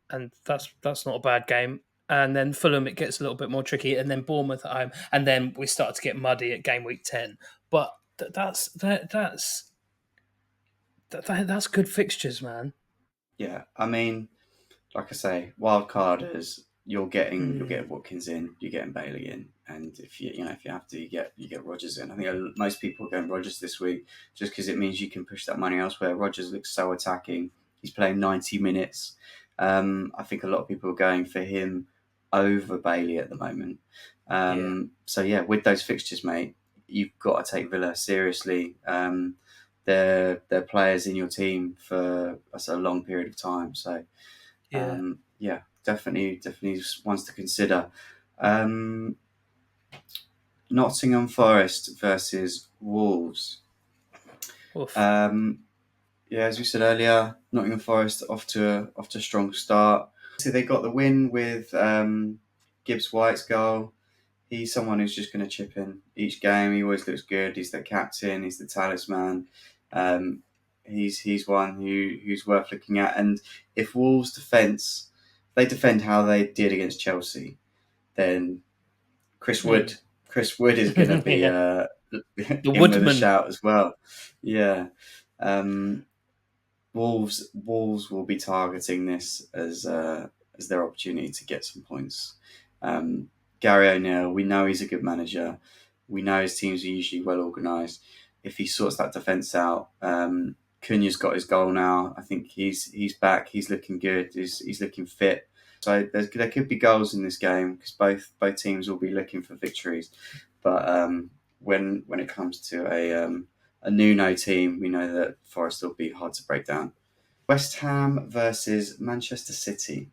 Speaker 2: And that's not a bad game. And then Fulham, it gets a little bit more tricky, and then Bournemouth at home, and then we start to get muddy at game week 10. But that's That's good fixtures, man.
Speaker 1: Yeah, I mean, like I say, wild carders, you're getting Watkins in, you're getting Bailey in, and if if you have to, you get Rodgers in. I think most people are going Rodgers this week just because it means you can push that money elsewhere. Rodgers looks so attacking. He's playing 90 minutes. I think a lot of people are going for him over Bailey at the moment. So yeah, with those fixtures, mate, you've got to take Villa seriously. They're players in your team for a long period of time. So yeah, definitely ones to consider. Nottingham Forest versus Wolves. Yeah, as we said earlier, Nottingham Forest off to a strong start. So they got the win with Gibbs White's goal. He's someone who's just going to chip in each game. He always looks good. He's the captain. He's the talisman. He's one who's worth looking at. And if Wolves they defend how they did against Chelsea, then Chris Wood is going to be
Speaker 2: the
Speaker 1: in with a
Speaker 2: Woodman.
Speaker 1: shout as well. Yeah. Wolves will be targeting this as their opportunity to get some points. Gary O'Neill, we know he's a good manager. We know his teams are usually well organised. If he sorts that defence out, Cunha's got his goal now. I think he's back. He's looking good. He's looking fit. So there could be goals in this game because both teams will be looking for victories. But when it comes to a Nuno team, we know that Forest will be hard to break down. West Ham versus Manchester City.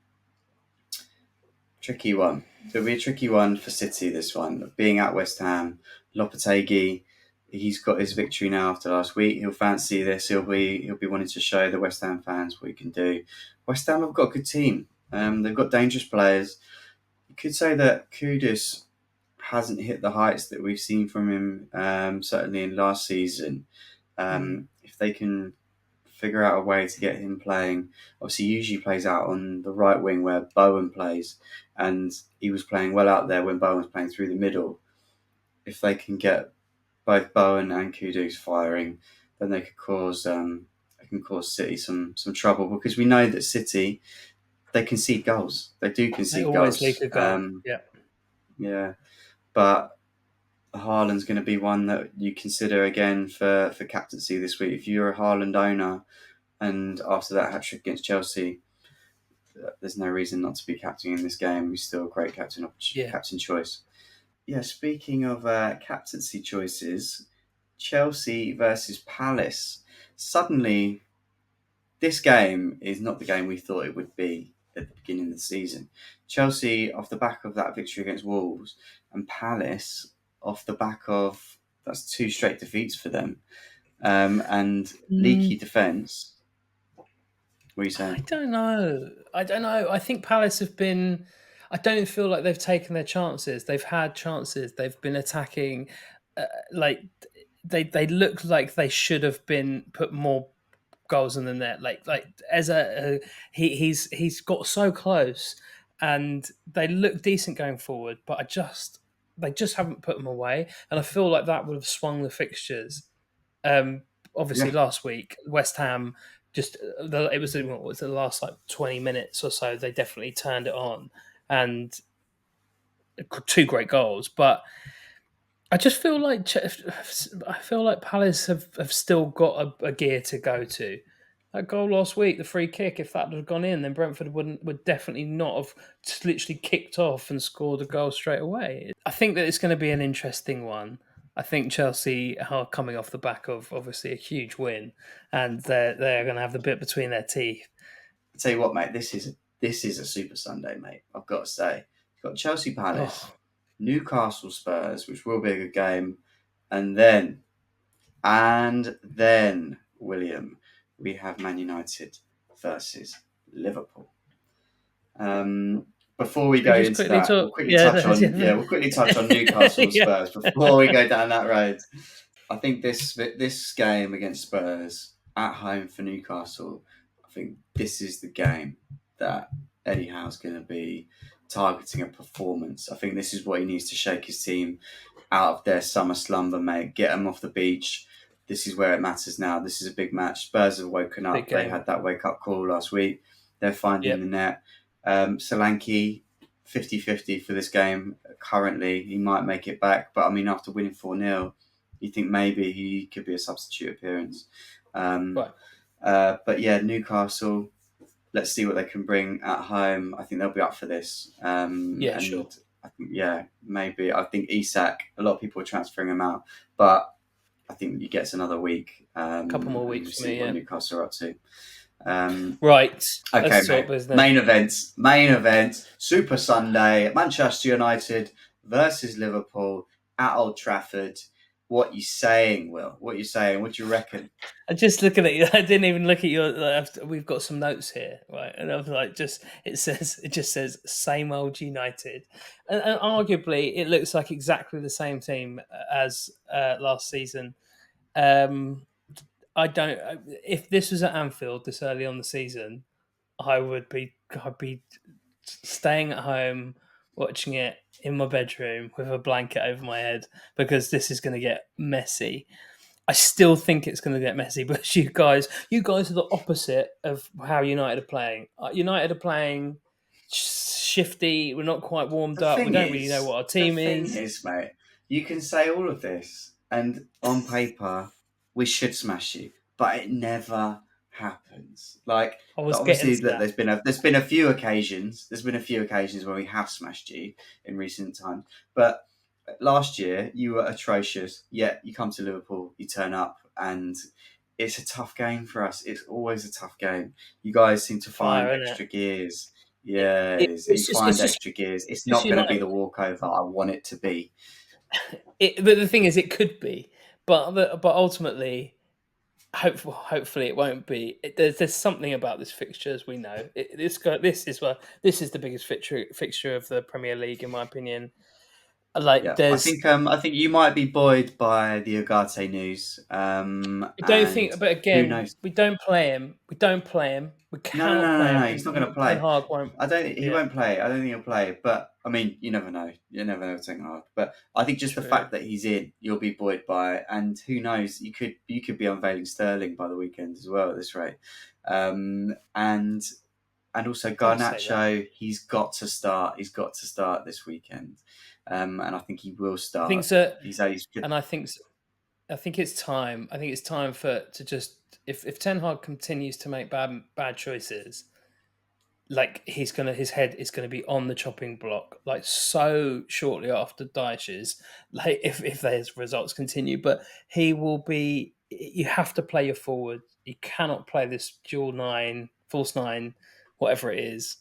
Speaker 1: Tricky one. It'll be a tricky one for City, this one. Being at West Ham, Lopetegui, he's got his victory now after last week. He'll fancy this. He'll be wanting to show the West Ham fans what he can do. West Ham have got a good team. They've got dangerous players. You could say that Kudus hasn't hit the heights that we've seen from him, certainly in last season. If they can figure out a way to get him playing, obviously he usually plays out on the right wing where Bowen plays, and he was playing well out there when Bowen was playing through the middle. If they can get both Bowen and Kudus firing, then they could cause City some trouble, because we know that City, they concede goals. They do concede goals.
Speaker 2: They always leak a goal.
Speaker 1: Yeah, but Haaland's going to be one that you consider again for captaincy this week. If you're a Haaland owner and after that hat-trick against Chelsea, there's no reason not to be captaining in this game. He's still a great captain choice. Yeah, speaking of captaincy choices, Chelsea versus Palace. Suddenly, this game is not the game we thought it would be at the beginning of the season. Chelsea, off the back of that victory against Wolves, and Palace, off the back of that's 2 straight defeats for them, and leaky defence. What are you saying?
Speaker 2: I don't know. I think Palace have been. I don't feel like they've taken their chances. They've had chances. They've been attacking. They look like they should have been put more goals in the net. Like as he's got so close, and they look decent going forward. But they just haven't put them away, and I feel like that would have swung the fixtures. Obviously, last week West Ham it was the last 20 minutes or so. They definitely turned it on, and 2 great goals. But I just feel like Palace have still got a gear to go to. That goal last week, the free kick, if that had gone in, then Brentford would definitely not have literally kicked off and scored a goal straight away. I think that it's going to be an interesting one. I think Chelsea are coming off the back of obviously a huge win, and they're going to have the bit between their teeth.
Speaker 1: I'll tell you what, mate, this is a Super Sunday, mate. I've got to say, you've got Chelsea Palace, Newcastle Spurs, which will be a good game, and then William, we have Man United versus Liverpool. Before we go into that, we'll quickly touch on Newcastle Spurs before we go down that road. I think this game against Spurs at home for Newcastle, I think this is the game that Eddie Howe's going to be targeting a performance. I think this is what he needs to shake his team out of their summer slumber, mate. Get them off the beach. this is where it matters now. This is a big match. Spurs have woken up. They had that wake up call last week. They're finding the net. Solanke, 50-50 for this game currently. He might make it back, but I mean, after winning 4-0, you think maybe he could be a substitute appearance. But yeah, Newcastle, let's see what they can bring at home. I think they'll be up for this.
Speaker 2: Sure.
Speaker 1: I think, maybe. I think Isak, a lot of people are transferring him out, but I think he gets another week.
Speaker 2: A couple more weeks
Speaker 1: to see what Newcastle are up to.
Speaker 2: Right.
Speaker 1: Okay, mate. Main event. Super Sunday. Manchester United versus Liverpool at Old Trafford. What you saying, Will? What you saying? What do you reckon?
Speaker 2: I'm just looking at you. I didn't even look at your. We've got some notes here, right? And I was like, it just says same old United, and arguably it looks like exactly the same team as last season. I don't. If this was at Anfield this early on the season, I'd be staying at home watching it in my bedroom with a blanket over my head because this is going to get messy. I still think it's going to get messy, but you guys are the opposite of how United are playing. United are playing shifty. We're not quite warmed up. We don't really know what our team is.
Speaker 1: The thing is, mate, you can say all of this, and on paper, we should smash you, but it never happens. Like, obviously, there's been a few occasions. There's been a few occasions where we have smashed you in recent times, but last year you were atrocious. Yet you come to Liverpool, you turn up, and it's a tough game for us. It's always a tough game. You guys seem to find extra gears. Yeah, you find extra gears. It's not going to be the walkover I want it to be.
Speaker 2: But the thing is, it could be, but ultimately, hopefully, it won't be. There's something about this fixture, as we know. This is the biggest fixture of the Premier League, in my opinion. I
Speaker 1: think you might be buoyed by the OUTTA news.
Speaker 2: I don't think, but again,
Speaker 1: who knows?
Speaker 2: we don't play him. We don't play him. We cannot play him.
Speaker 1: No, he's not going to play.
Speaker 2: Ten Hag won't.
Speaker 1: He won't play. I don't think he'll play. But I mean, you never know. You never know with Ten Hag. But I think just the fact that he's in, you'll be buoyed by. And who knows? You could be unveiling Sterling by the weekend as well at this rate. And also Garnacho, he's got to start. He's got to start this weekend. And I think he will start.
Speaker 2: I think so. And I think it's time. I think it's time to just if Ten Hag continues to make bad choices, like his head is gonna be on the chopping block like so shortly after Dyche's. Like if those results continue, but he will be. You have to play your forward. You cannot play this dual 9, false 9, whatever it is.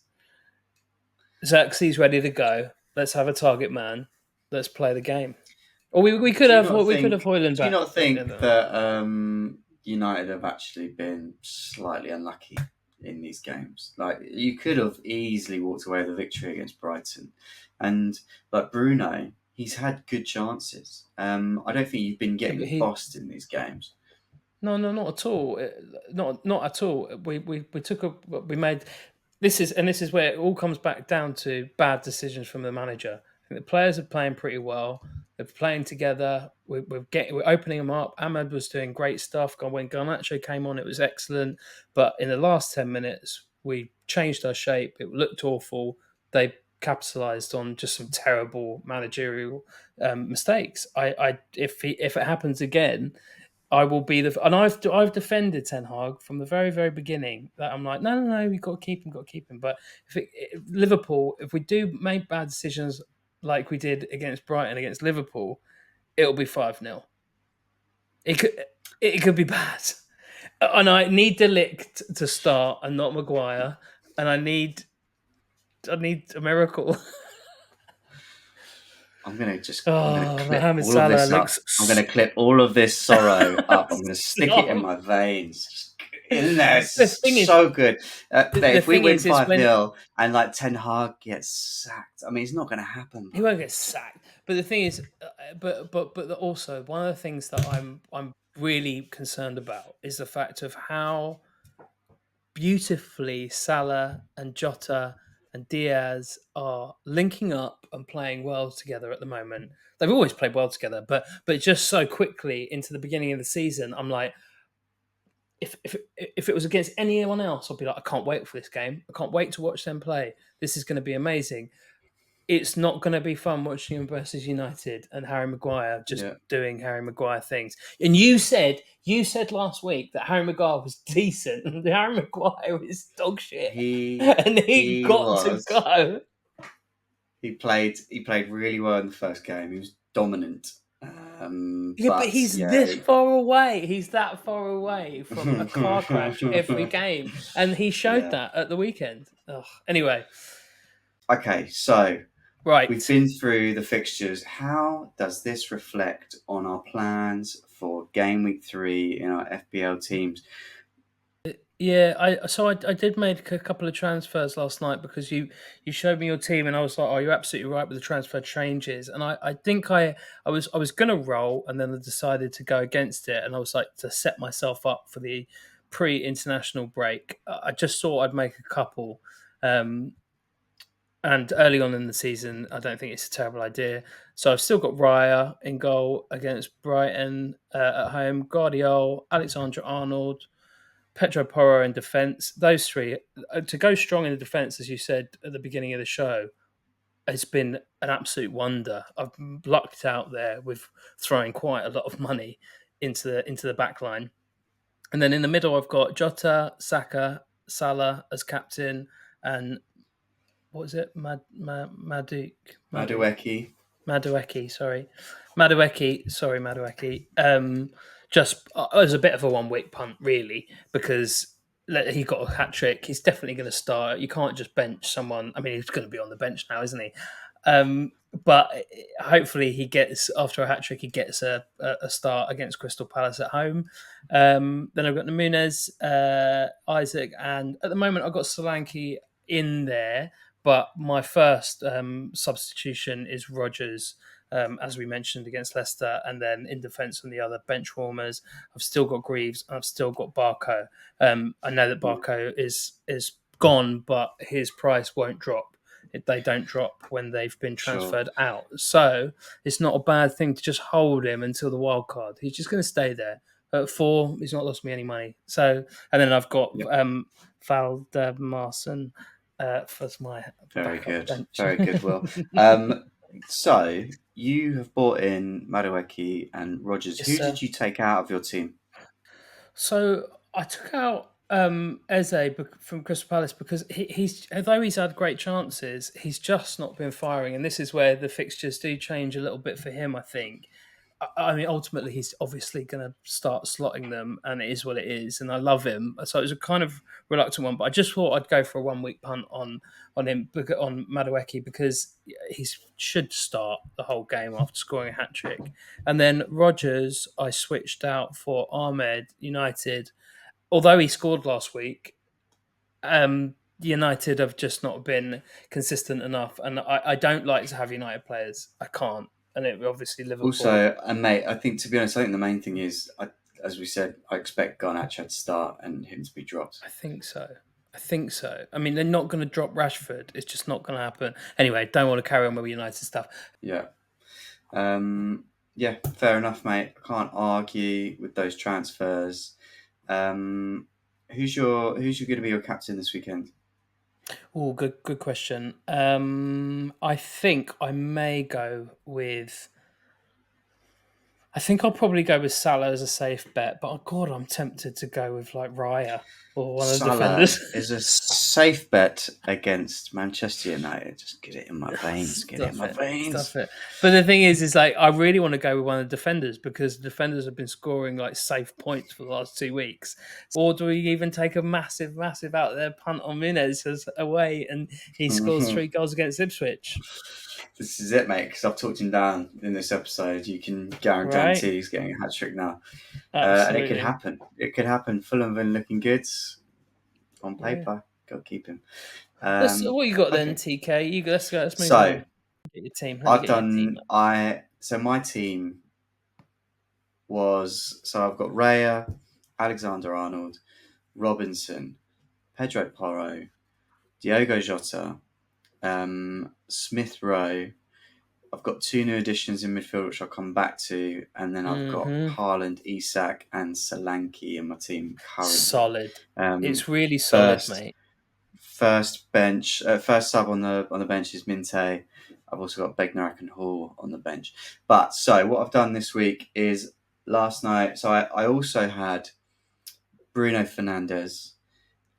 Speaker 2: Xerxes ready to go. Let's have a target man. Let's play the game. Or we could have Højlund back.
Speaker 1: Do you not think that United have actually been slightly unlucky in these games? Like, you could have easily walked away with a victory against Brighton, and like Bruno, he's had good chances. I don't think you've been getting bossed in these games.
Speaker 2: No, not at all. Not at all. We made. This is where it all comes back down to bad decisions from the manager. I think the players are playing pretty well. They're playing together. We're opening them up. Ahmed was doing great stuff. When Garnacho came on, it was excellent. But in the last 10 minutes, we changed our shape. It looked awful. They capitalised on just some terrible managerial mistakes. If it happens again, I will be and I've defended Ten Hag from the very, very beginning. That I'm like, no, we've got to keep him. But Liverpool, if we do make bad decisions like we did against Brighton, against Liverpool, it'll be 5-0. It could be bad, and I need De Ligt to start and not Maguire, and I need a miracle.
Speaker 1: I'm gonna clip all of this up. I'm gonna clip all of this sorrow up. I'm gonna stick it in my veins. Just in there. It's so good. If we win 5-0 and like Ten Hag gets sacked, I mean, it's not gonna happen.
Speaker 2: He won't get sacked. But the thing is, but also one of the things that I'm really concerned about is the fact of how beautifully Salah and Jota and Diaz are linking up and playing well together at the moment. They've always played well together, but just so quickly into the beginning of the season, I'm like, if it was against anyone else, I'd be like, I can't wait for this game. I can't wait to watch them play. This is going to be amazing. It's not going to be fun watching him versus United and Harry Maguire just doing Harry Maguire things. And you said last week that Harry Maguire was decent and Harry Maguire was dog shit, and he got to go.
Speaker 1: He played really well in the first game. He was dominant.
Speaker 2: But he's this far away. He's that far away from a car crash every game, and he showed that at the weekend. Ugh. Anyway,
Speaker 1: okay, so
Speaker 2: right,
Speaker 1: we've been through the fixtures. How does this reflect on our plans for game week 3 in our FPL teams?
Speaker 2: Yeah, I did make a couple of transfers last night because you showed me your team and I was like, oh, you're absolutely right with the transfer changes. And I think I was gonna roll and then I decided to go against it, and I was like, to set myself up for the pre-international break. I just thought I'd make a couple. And early on in the season, I don't think it's a terrible idea. So I've still got Raya in goal against Brighton at home, Guardiola, Alexander Arnold, Pedro Porro in defence. Those three, to go strong in the defence, as you said at the beginning of the show, has been an absolute wonder. I've lucked out there with throwing quite a lot of money into the back line. And then in the middle, I've got Jota, Saka, Salah as captain, and what was it? Madueke. Just as a bit of a 1 week punt, really, because he got a hat trick. He's definitely going to start. You can't just bench someone. I mean, he's going to be on the bench now, isn't he? But hopefully he gets, after a hat trick, he gets a start against Crystal Palace at home. Then I've got Nunez, Isaac, and at the moment I've got Solanke in there. But my first substitution is Rodgers, as we mentioned, against Leicester. And then in defence on the other bench warmers, I've still got Greaves and I've still got Barco. I know that Barco is gone, but his price won't drop. They don't drop when they've been transferred out. So it's not a bad thing to just hold him until the wild card. He's just going to stay there. At 4, he's not lost me any money. So, and then I've got Valdemarsson for my
Speaker 1: very
Speaker 2: good
Speaker 1: bench. Very good, Will. So you have bought in Madueke and Rodgers. Yes, who did you take out of your team?
Speaker 2: So I took out Eze from Crystal Palace because he's although he's had great chances, he's just not been firing, and this is where the fixtures do change a little bit for him, I think. I mean, ultimately, he's obviously going to start slotting them, and it is what it is. And I love him, so it was a kind of reluctant one. But I just thought I'd go for a 1 week punt on him, on Madueke, because he should start the whole game after scoring a hat trick. And then Rodgers, I switched out for Ahmed United. Although he scored last week, United have just not been consistent enough, and I don't like to have United players. I can't. And it obviously Liverpool.
Speaker 1: Also, and mate, I think, to be honest, I think the main thing is, as we said, I expect Garnacho to start and him to be dropped.
Speaker 2: I think so. I mean, they're not going to drop Rashford. It's just not going to happen. Anyway, don't want to carry on with United stuff.
Speaker 1: Yeah. Yeah, fair enough, mate. I can't argue with those transfers. Who's going to be your captain this weekend?
Speaker 2: Oh, good question. I think I may go with. I think I'll probably go with Salah as a safe bet, but God, I'm tempted to go with like Raya or one of the defenders.
Speaker 1: Is a safe bet against Manchester United. Just get it in my veins.
Speaker 2: Stuff it. But the thing is like I really want to go with one of the defenders because the defenders have been scoring like safe points for the last 2 weeks. Or do we even take a massive out there punt on Nunez away and he scores 3 goals against Ipswich?
Speaker 1: This is it, mate, because I've talked him down in this episode. You can guarantee he's getting a hat-trick now. And it could happen. It could happen. Fulham have been looking good on paper. Got to keep him.
Speaker 2: What you got then, TK? Let's move on. Get your team.
Speaker 1: So my team was... So I've got Raya, Alexander-Arnold, Robinson, Pedro Porro, Diogo Jota, Smith Rowe. I've got 2 new additions in midfield, which I'll come back to, and then I've got Haaland, Isak, and Solanke in my team currently.
Speaker 2: Solid. It's really solid,
Speaker 1: First,
Speaker 2: mate.
Speaker 1: first sub on the bench is Minte. I've also got Bednarik and Hall on the bench. But so what I've done this week is last night. So I also had Bruno Fernandes,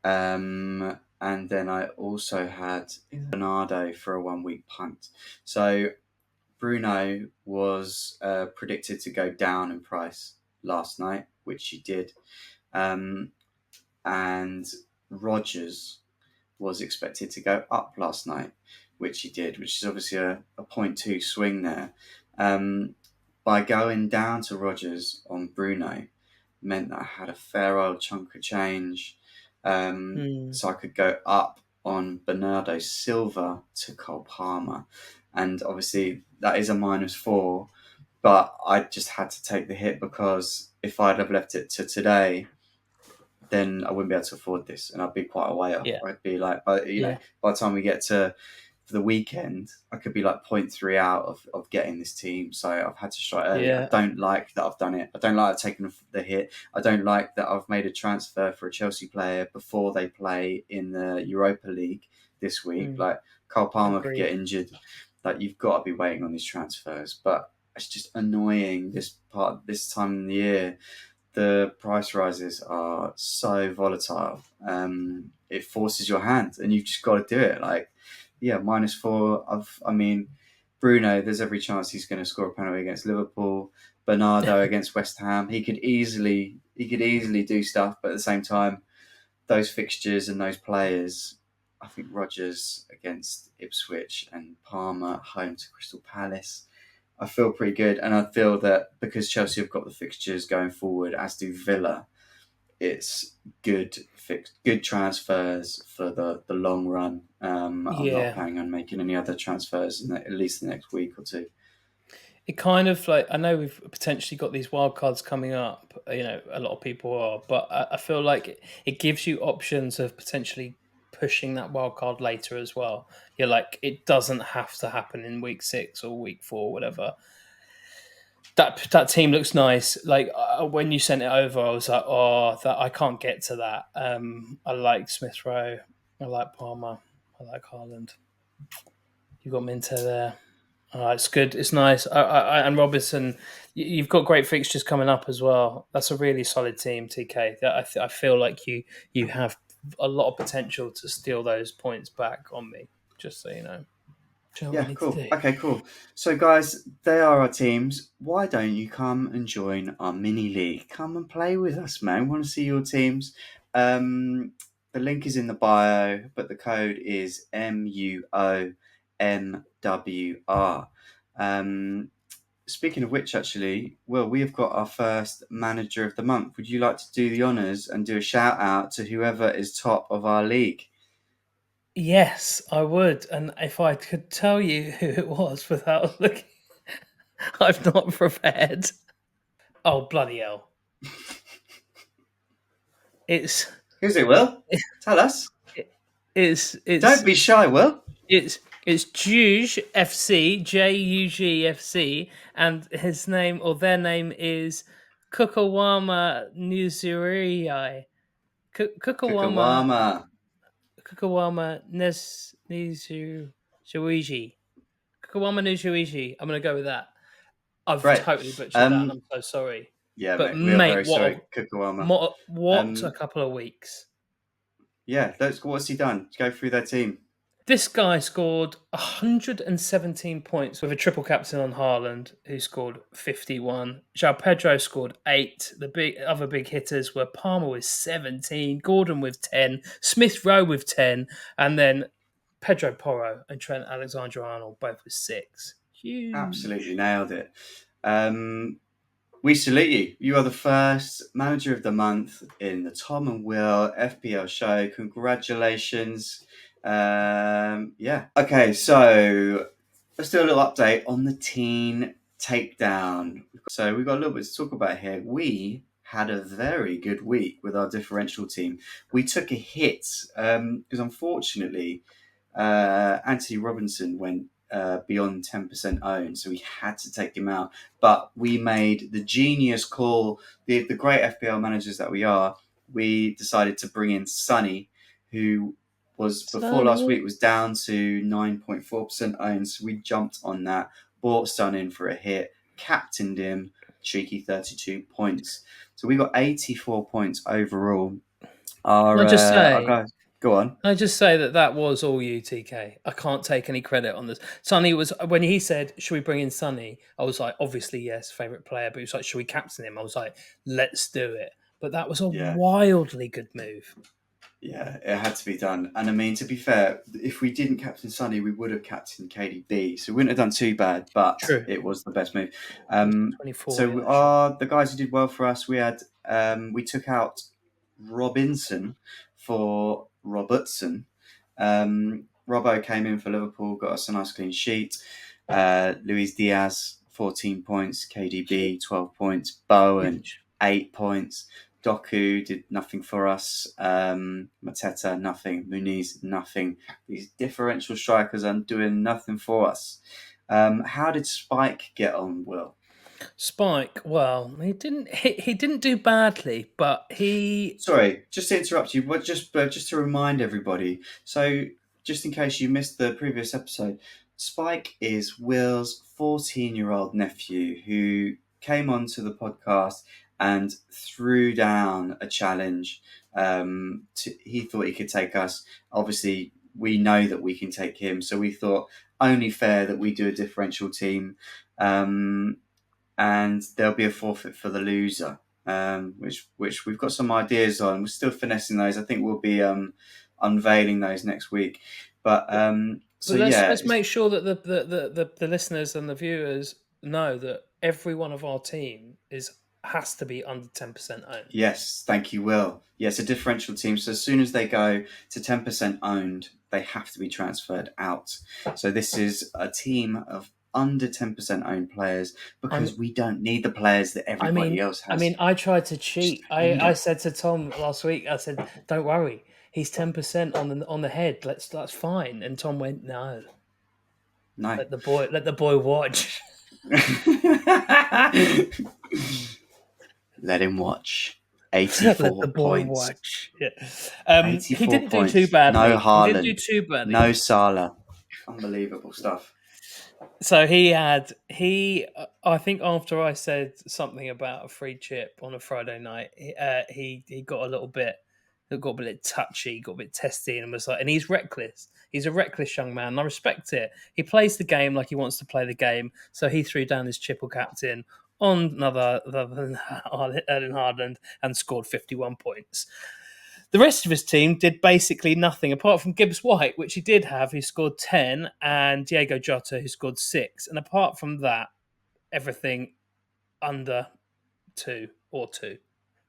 Speaker 1: and then I also had Bernardo for a 1 week punt. So Bruno was predicted to go down in price last night, which he did, and Rodgers was expected to go up last night, which he did, which is obviously a 0.2 swing there. By going down to Rodgers on Bruno meant that I had a fair old chunk of change. So I could go up on Bernardo Silva to Cole Palmer. And obviously that is a -4, but I just had to take the hit because if I'd have left it to today, then I wouldn't be able to afford this, and I'd be quite a way off.
Speaker 2: Yeah.
Speaker 1: I'd be like, by the time we get to the weekend, I could be like 0.3 out of getting this team. So I've had to strike early.
Speaker 2: Yeah.
Speaker 1: I don't like that I've done it. I don't like I've taken the hit. I don't like that I've made a transfer for a Chelsea player before they play in the Europa League this week. Like Cole Palmer could get injured. Like you've got to be waiting on these transfers, but it's just annoying this time in the year. The price rises are so volatile. It forces your hand, and you've just got to do it. Like, yeah, -4. Bruno. There's every chance he's going to score a penalty against Liverpool. Bernardo against West Ham. He could easily do stuff, but at the same time, those fixtures and those players. I think Rodgers against Ipswich and Palmer home to Crystal Palace. I feel pretty good, and I feel that because Chelsea have got the fixtures going forward, as do Villa, it's good transfers for the long run. I'm not planning on making any other transfers in at least the next week or two.
Speaker 2: It kind of like, I know we've potentially got these wild cards coming up, a lot of people are, but I feel like it gives you options of potentially pushing that wild card later as well. You're like, it doesn't have to happen in week 6 or week 4, whatever. That team looks nice. Like when you sent it over, I was like, oh, that I can't get to that. I like Smith Rowe. I like Palmer. I like Haaland. You got Minter there. It's good. It's nice. And Robertson, you've got great fixtures coming up as well. That's a really solid team, TK. I feel like you have a lot of potential to steal those points back on me. Just so you know.
Speaker 1: Yeah, cool. Okay, cool. So, guys, they are our teams. Why don't you come and join our mini league? Come and play with us, man. We want to see your teams. The link is in the bio, but the code is MUOMWR. Speaking of which, actually, Will, we have got our first manager of the month. Would you like to do the honours and do a shout out to whoever is top of our league?
Speaker 2: Yes, I would. And if I could tell you who it was without looking, I've not prepared. Oh, bloody hell.
Speaker 1: Who's it, Will? Tell us.
Speaker 2: It's
Speaker 1: Don't be shy, Will.
Speaker 2: It's Juge FC, Jug FC, and his name or their name is Kukawama Nuzuriai. Kukawama Nizuiji. Kukawama Nizuiji. I'm going to go with that. I've totally butchered that, and I'm so sorry.
Speaker 1: Yeah,
Speaker 2: but
Speaker 1: mate, we are very sorry, Kukawama.
Speaker 2: What a couple of weeks.
Speaker 1: Yeah, what's he done? Go through their team.
Speaker 2: This guy scored 117 points with a triple captain on Haaland, who scored 51. João Pedro scored 8. The other big hitters were Palmer with 17, Gordon with 10, Smith Rowe with 10, and then Pedro Porro and Trent Alexander-Arnold both with 6. Huge.
Speaker 1: Absolutely nailed it. We salute you. You are the first manager of the month in the Tom and Will FPL show. Congratulations. Yeah. Okay, so let's do a little update on the teen takedown. So we've got a little bit to talk about here. We had a very good week with our differential team. We took a hit because unfortunately Anthony Robinson went beyond 10% owned, so we had to take him out. But we made the genius call, the great FPL managers that we are. We decided to bring in Sonny, who was before last week was down to 9.4% owned. So we jumped on that, bought Son in for a hit, captained him, cheeky 32 points. So we got 84 points overall. Our guys, go on.
Speaker 2: I just say that was all you, TK. I can't take any credit on this. Sonny was, when he said, should we bring in Sonny? I was like, obviously, yes, favourite player. But he was like, should we captain him? I was like, let's do it. But that was a wildly good move.
Speaker 1: Yeah, it had to be done. And I mean, to be fair, if we didn't captain Sonny, we would have captained KDB. So we wouldn't have done too bad, but it was the best move.
Speaker 2: 24,
Speaker 1: so the guys who did well for us, we had we took out Robinson for Robertson. Robbo came in for Liverpool, got us a nice clean sheet. Luis Diaz, 14 points. KDB, 12 points. Bowen, 8 points. Doku did nothing for us. Mateta, nothing. Muniz, nothing. These differential strikers are doing nothing for us. How did Spike get on, Will?
Speaker 2: Spike, well, he didn't do badly, but he.
Speaker 1: Sorry, just to interrupt you, but just to remind everybody. So, just in case you missed the previous episode, Spike is Will's 14-year-old nephew who came onto the podcast and threw down a challenge. He thought he could take us. Obviously, we know that we can take him, so we thought only fair that we do a differential team, and there'll be a forfeit for the loser. Which we've got some ideas on. We're still finessing those. I think we'll be unveiling those next week. But
Speaker 2: let's make sure that the listeners and the viewers know that every one of our team has to be under 10% owned.
Speaker 1: Yes, thank you, Will. Yes, a differential team. So as soon as they go to 10% owned, they have to be transferred out. So this is a team of under 10% owned players because we don't need the players that everybody else has.
Speaker 2: I mean, I tried to cheat. I said to Tom last week, I said, don't worry, he's 10% on the head. That's fine. And Tom went, no. Let the boy watch.
Speaker 1: Let him watch. 84
Speaker 2: Let the boy
Speaker 1: points.
Speaker 2: Watch. Yeah. He didn't do too badly.
Speaker 1: No Haaland.
Speaker 2: He didn't do too badly.
Speaker 1: No Salah. Unbelievable stuff.
Speaker 2: So I think after I said something about a free chip on a Friday night, he got a little bit touchy, got a bit testy, and was like, and he's reckless. He's a reckless young man, and I respect it. He plays the game like he wants to play the game, so he threw down his triple captain on another Erling Haaland and scored 51 points. The rest of his team did basically nothing, apart from Gibbs White, which he did have, who scored 10, and Diego Jota, who scored 6. And apart from that, everything under 2 or 2.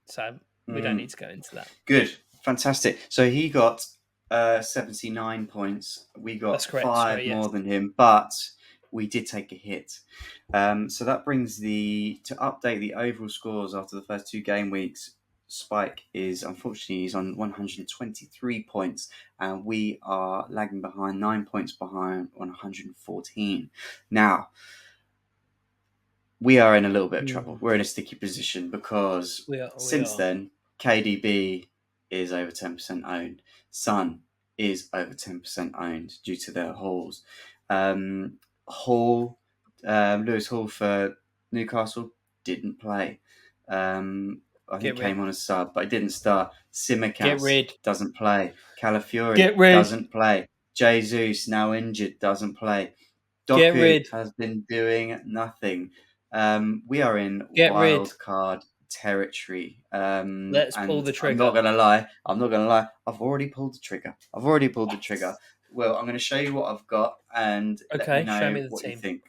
Speaker 2: So we don't need to go into that.
Speaker 1: Good. Fantastic. So he got 79 points. We got 5 more than him, but we did take a hit. So that brings to update the overall scores after the first 2 game weeks. Spike is unfortunately on 123 points, and we are lagging behind 9 points behind on 114. Now we are in a little bit of trouble. We're in a sticky position because since then KDB is over 10% owned. Son is over 10% owned due to their hauls. Lewis Hall for Newcastle didn't play. I think came on as sub, but he didn't start. Simicast doesn't play. Calafiori doesn't play. Jesus, now injured, doesn't play. Doku has been doing nothing. We are in wild card territory.
Speaker 2: Let's pull the trigger.
Speaker 1: I'm not gonna lie. I've already pulled the trigger. Well, I'm going to show you what I've got and let me know
Speaker 2: show me
Speaker 1: what
Speaker 2: team.
Speaker 1: you think.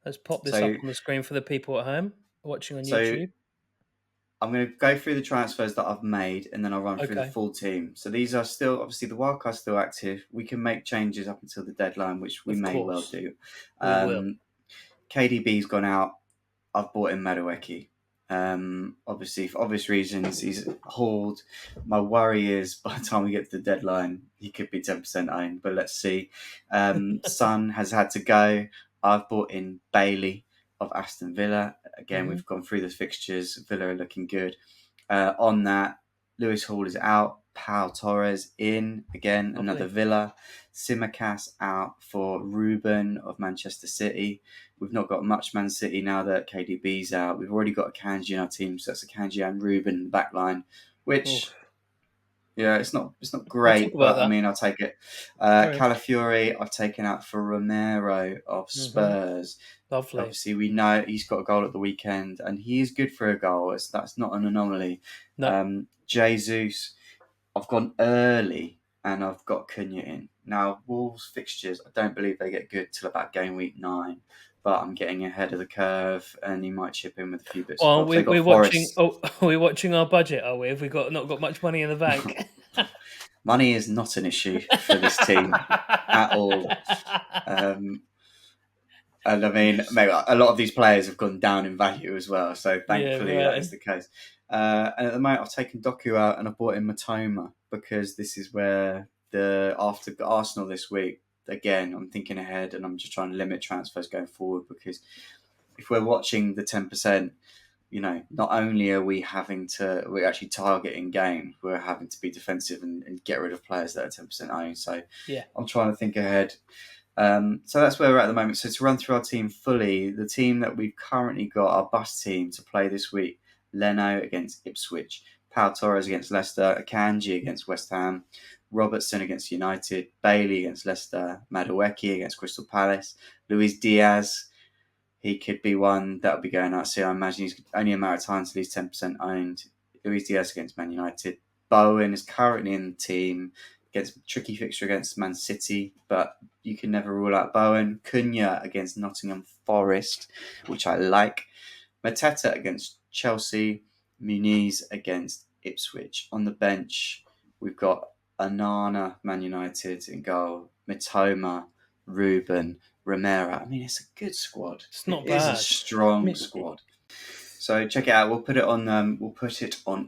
Speaker 2: Let's pop this up on the screen for the people at home watching on YouTube.
Speaker 1: I'm going to go through the transfers that I've made and then I'll run through the full team. So these are still, obviously, the wildcard's still active. We can make changes up until the deadline, which we may well do. KDB's gone out. I've bought in Madueke. Obviously, for obvious reasons, he's hauled. My worry is by the time we get to the deadline, he could be 10% owned, but let's see. Son has had to go. I've bought in Bailey of Aston Villa. Again, we've gone through the fixtures. Villa are looking good. On that, Lewis Hall is out. Pau Torres in. Again, another Villa. Simicast out for Ruben of Manchester City. We've not got much Man City now that KDB's out. We've already got Akanji in our team, so that's Akanji and Ruben in the back line, which... Yeah, it's not great, but I mean, I'll take it. Calafiori, I've taken out for Romero of Spurs.
Speaker 2: Lovely.
Speaker 1: Obviously, we know he's got a goal at the weekend, and he is good for a goal. That's not an anomaly.
Speaker 2: No.
Speaker 1: Jesus, I've gone early, and I've got Cunha in. Now, Wolves fixtures, I don't believe they get good till about game week 9. But I'm getting ahead of the curve, and he might chip in with a few bits.
Speaker 2: Well, we're watching. Oh, we're watching our budget, are we? Have we not got much money in the bank?
Speaker 1: Money is not an issue for this team at all. And I mean, maybe a lot of these players have gone down in value as well. So thankfully that is the case. And at the moment, I've taken Doku out and I've bought in Matoma because this is where after Arsenal this week. Again, I'm thinking ahead and I'm just trying to limit transfers going forward because if we're watching the 10%, not only are we're actually targeting games, we're having to be defensive and get rid of players that are 10% owned. So I'm trying to think ahead. So that's where we're at the moment. So to run through our team fully, the team that we've currently got, our bus team to play this week, Leno against Ipswich, Pau Torres against Leicester, Akanji against West Ham, Robertson against United, Bailey against Leicester, Madueke against Crystal Palace, Luis Diaz. He could be one that will be going out soon. I imagine he's only a matter of time till he's 10% owned. Luis Diaz against Man United. Bowen is currently in the team. Gets a tricky fixture against Man City, but you can never rule out Bowen. Cunha against Nottingham Forest, which I like. Mateta against Chelsea. Muniz against Ipswich. On the bench, we've got Anana, Man United in goal. Mitoma, Ruben, Romero. I mean, it's a good squad.
Speaker 2: It's not bad.
Speaker 1: It's a strong squad. So check it out. We'll put it on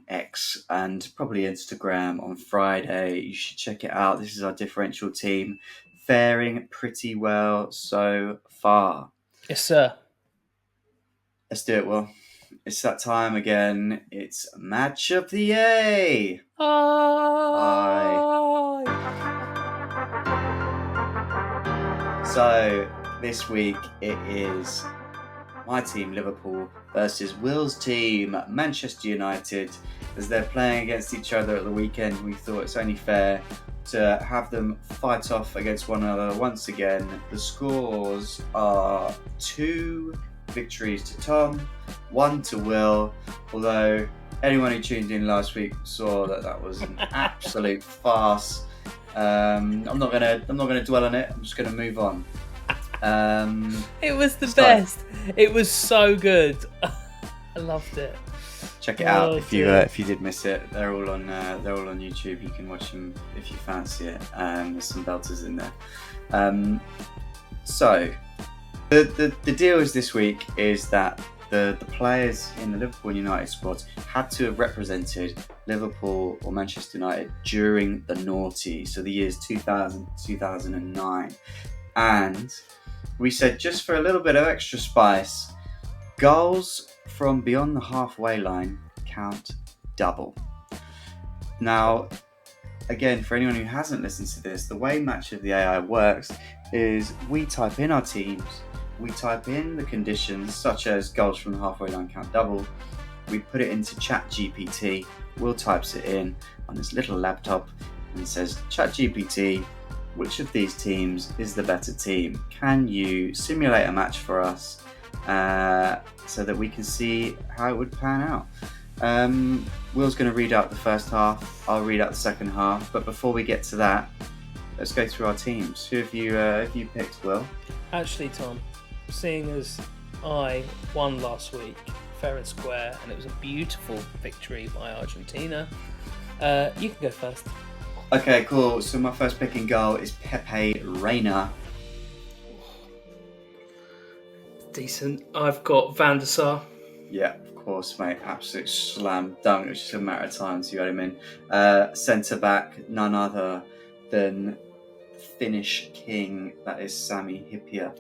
Speaker 1: X and probably Instagram on Friday. You should check it out. This is our differential team, faring pretty well so far.
Speaker 2: Yes, sir.
Speaker 1: Let's do it, Will. It's that time again. It's Match of the A. So this week it is my team, Liverpool, versus Will's team, Manchester United. As they're playing against each other at the weekend, we thought it's only fair to have them fight off against one another once again. The scores are 2 victories to Tom, 1 to Will, although anyone who tuned in last week saw that was an absolute farce. I'm not gonna dwell on it. I'm just gonna move on.
Speaker 2: It was the best. It was so good. I loved it.
Speaker 1: Check it out if you did miss it. They're all on YouTube. You can watch them if you fancy it. There's some belters in there. So the deal is this week is that the players in the Liverpool and United squads had to have represented Liverpool or Manchester United during the noughties, so the years 2000 2009, and we said just for a little bit of extra spice, goals from beyond the halfway line count double. Now, again, for anyone who hasn't listened to this, the way Match of the AI works is we type in our teams, we type in the conditions such as goals from the halfway line count double, we put it into ChatGPT, Will types it in on this little laptop and says, ChatGPT, which of these teams is the better team? Can you simulate a match for us so that we can see how it would pan out? Will's going to read out the first half, I'll read out the second half, but before we get to that, let's go through our teams. Who have you picked, Will?
Speaker 2: Actually, Tom, seeing as I won last week, fair and square, and it was a beautiful victory by Argentina, you can go first.
Speaker 1: Okay, cool. So my first pick in goal is Pepe Reina.
Speaker 2: Decent. I've got Van der Sar.
Speaker 1: Yeah, of course, mate. Absolute slam dunk. It was just a matter of time to get him in. Centre back, none other than Finnish king. That is Sami Hyypiä.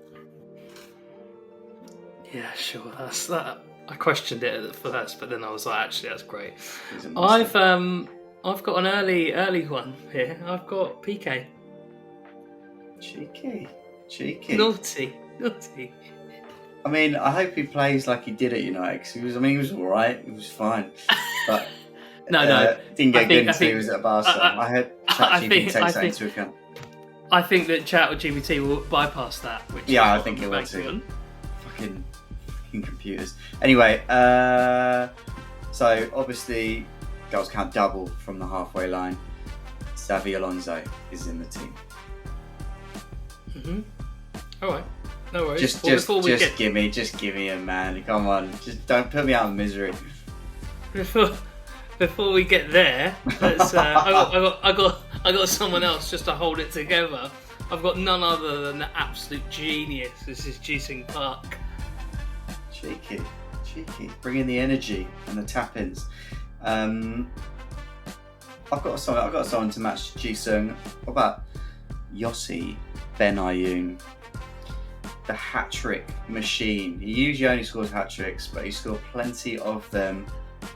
Speaker 2: Yeah, sure. That's that. I questioned it at first, but then I was like, actually, that's great.
Speaker 1: He's a monster.
Speaker 2: I've got an early one here. I've got PK.
Speaker 1: Cheeky.
Speaker 2: Naughty.
Speaker 1: I mean, I hope he plays like he did at United. 'Cause he was all right. He was fine, but
Speaker 2: no,
Speaker 1: didn't get good until he was at Barca. I hope ChatGPT takes that into account.
Speaker 2: I think that ChatGPT will bypass that. Which
Speaker 1: I think it will too. Fucking computers. Anyway, so obviously goals count double from the halfway line. Xabi Alonso is in the team.
Speaker 2: All right. No worries.
Speaker 1: Just give me a man. Come on, just don't put me out of misery.
Speaker 2: Before we get there, let's. I got someone else just to hold it together. I've got none other than the absolute genius. This is Jusing Park.
Speaker 1: Cheeky, bringing the energy and the tap-ins. I've got someone to match Jisung. What about Yossi Benayoun? The hat-trick machine. He usually only scores hat-tricks, but he scored plenty of them.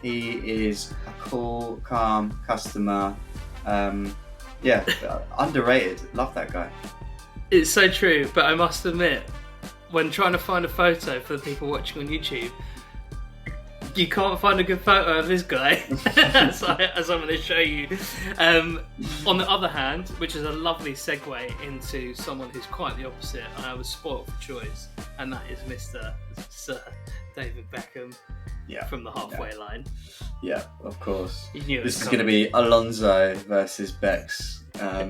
Speaker 1: He is a cool, calm customer. Underrated. Love that guy.
Speaker 2: It's so true, but I must admit, when trying to find a photo for the people watching on YouTube, you can't find a good photo of this guy, as I'm going to show you. On the other hand, which is a lovely segue into someone who's quite the opposite, I was spoilt for choice, and that is Mr. Sir David Beckham from the halfway line.
Speaker 1: Yeah, of course. This is going to be Alonso versus Bex. I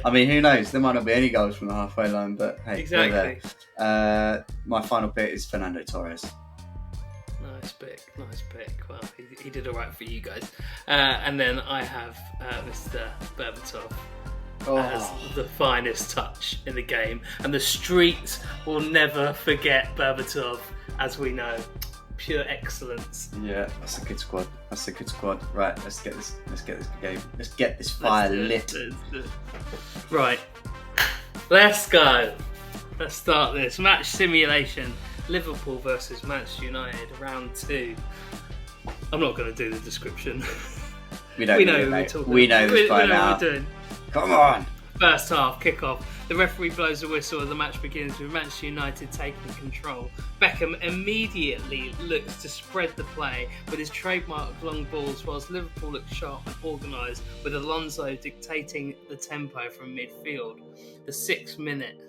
Speaker 1: mean, who knows? There might not be any goals from the halfway line, but hey,
Speaker 2: exactly.
Speaker 1: My final pick is Fernando Torres.
Speaker 2: Nice pick. Well, he did all right for you guys. And then I have Mr. Berbatov as the finest touch in the game. And the streets will never forget Berbatov, as we know. Pure excellence. Yeah,
Speaker 1: that's a good squad. Right, let's get this game. Let's get this fire lit.
Speaker 2: Right, let's go. Let's start this match simulation. Liverpool versus Manchester United, round 2. I'm not going to do the description.
Speaker 1: We know this by now.
Speaker 2: What we're doing.
Speaker 1: Come on.
Speaker 2: First half, kick-off. The referee blows the whistle and the match begins with Manchester United taking control. Beckham immediately looks to spread the play with his trademark long balls, whilst Liverpool looks sharp and organised, with Alonso dictating the tempo from midfield. The 6th minute.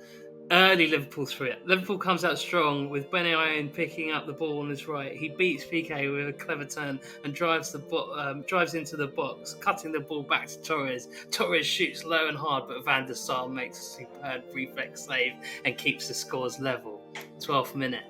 Speaker 2: Early Liverpool threat. Liverpool comes out strong with Benayoun picking up the ball on his right. He beats PK with a clever turn and drives into the box, cutting the ball back to Torres. Torres shoots low and hard, but Van der Sar makes a superb reflex save and keeps the scores level. 12th minute.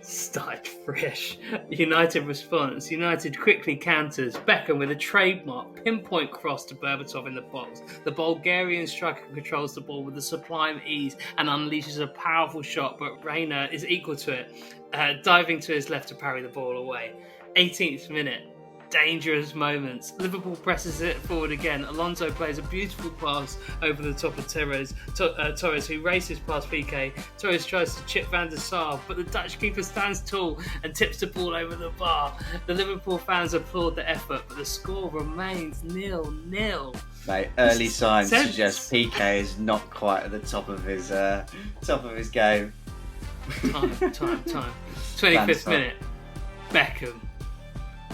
Speaker 2: Started fresh. United response. United quickly counters. Beckham with a trademark pinpoint cross to Berbatov in the box. The Bulgarian striker controls the ball with a sublime ease and unleashes a powerful shot, but Reina is equal to it, diving to his left to parry the ball away. 18th minute. Dangerous moments. Liverpool presses it forward again. Alonso plays a beautiful pass over the top of Torres, who races past PK. Torres tries to chip Van der Sar, but the Dutch keeper stands tall and tips the ball over the bar. The Liverpool fans applaud the effort, but the score remains 0-0.
Speaker 1: Mate, early signs suggest PK is not quite at the top of his game.
Speaker 2: Time. 25th minute.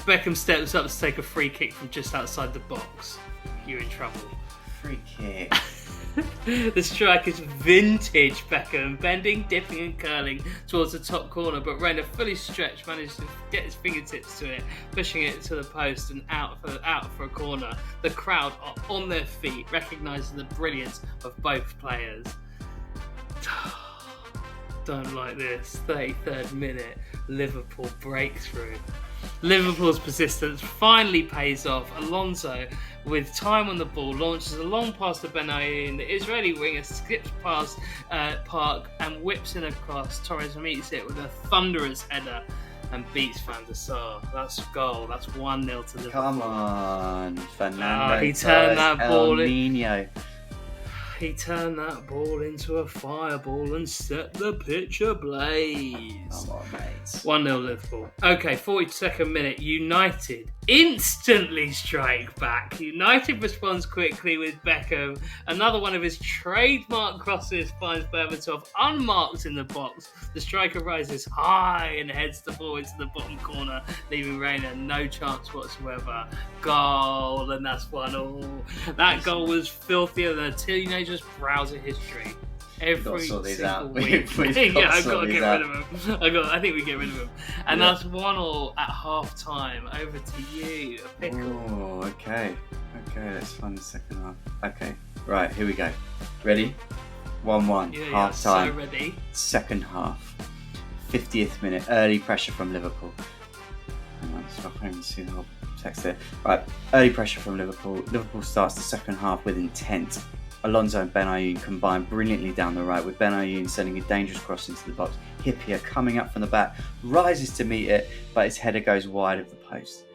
Speaker 2: Beckham steps up to take a free kick from just outside the box. You're in trouble.
Speaker 1: Free kick.
Speaker 2: The strike is vintage Beckham, bending, dipping and curling towards the top corner, but Reina, fully stretched, managed to get his fingertips to it, pushing it to the post and out for a corner. The crowd are on their feet, recognising the brilliance of both players. Don't like this. 33rd minute, Liverpool breakthrough. Liverpool's persistence finally pays off. Alonso, with time on the ball, launches a long pass to Benayoun. The Israeli winger skips past Park and whips in across. Torres meets it with a thunderous header. and beats Van der Sar. That's goal. That's 1-0 to Liverpool.
Speaker 1: Come on, Fernando.
Speaker 2: He turned that ball
Speaker 1: El Nino.
Speaker 2: He turned that ball into a fireball and set the pitch ablaze.
Speaker 1: Come on, mate.
Speaker 2: 1-0 Liverpool. Okay, 42nd minute. United instantly strike back. United responds quickly with Beckham. Another one of his trademark crosses finds Berbatov unmarked in the box. The striker rises high and heads the ball into the bottom corner, leaving Reina no chance whatsoever. Goal, and that's 1-0. That goal was filthier than a teenager's browser history. Every single week. I've got to get rid of him. I think we get rid of him. And that's 1-1 at half time. Over to you, Pickle.
Speaker 1: Oh, okay. Let's find the second half. Okay, right, here we go. Ready? 1-1, half time.
Speaker 2: So ready.
Speaker 1: Second half. 50th minute, early pressure from Liverpool. Hang on, so I can't even see the whole text there. Right, early pressure from Liverpool. Liverpool starts the second half with intent. Alonso and Ben Ayoun combine brilliantly down the right, with Ben Ayoun sending a dangerous cross into the box. Hippier coming up from the back, rises to meet it, but his header goes wide of the post.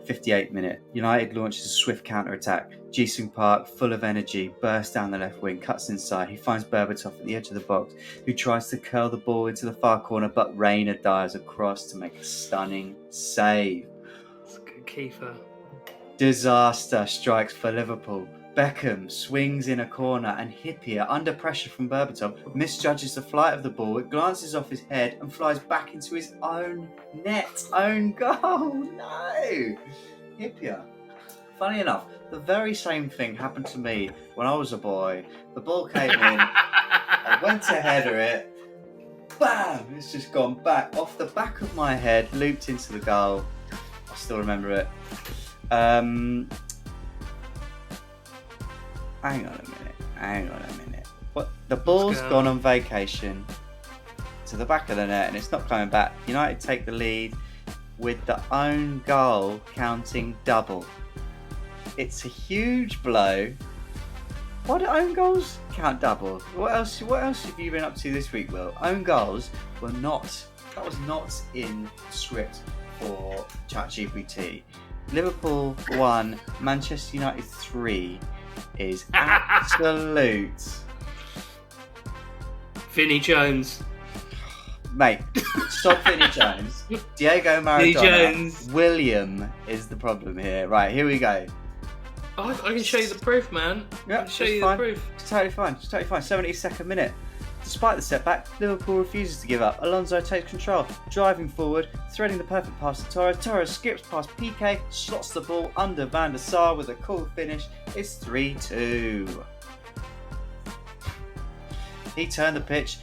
Speaker 1: 58th minute, United launches a swift counter-attack. Jisung Park, full of energy, bursts down the left wing, cuts inside. He finds Berbatov at the edge of the box, who tries to curl the ball into the far corner, but Reina dives across to make a stunning save.
Speaker 2: It's a good keeper.
Speaker 1: Disaster strikes for Liverpool. Beckham swings in a corner and Hippier, under pressure from Berbatov, misjudges the flight of the ball. It glances off his head and flies back into his own net. Own goal. No! Hippier. Funny enough, the very same thing happened to me when I was a boy. The ball came in, I went to header it, bam! It's just gone back off the back of my head, looped into the goal. I still remember it. Hang on a minute. What? The ball's gone on vacation to the back of the net and it's not coming back. United take the lead with the own goal counting double. It's a huge blow. Why do own goals count double? What else have you been up to this week, Will? Own goals were not. That was not in script for ChatGPT. Liverpool 1, Manchester United 3. Is absolute.
Speaker 2: Vinnie Jones.
Speaker 1: Mate, stop Vinnie Jones. Diego Maradona. William is the problem here. Right, here we go.
Speaker 2: I can show you the proof, man.
Speaker 1: Yeah,
Speaker 2: I can show you the proof.
Speaker 1: It's totally fine. 72nd minute. Despite the setback, Liverpool refuses to give up. Alonso takes control, driving forward, threading the perfect pass to Torres. Torres skips past Piqué, slots the ball under Van der Sar with a cool finish. It's 3-2. He turned the pitch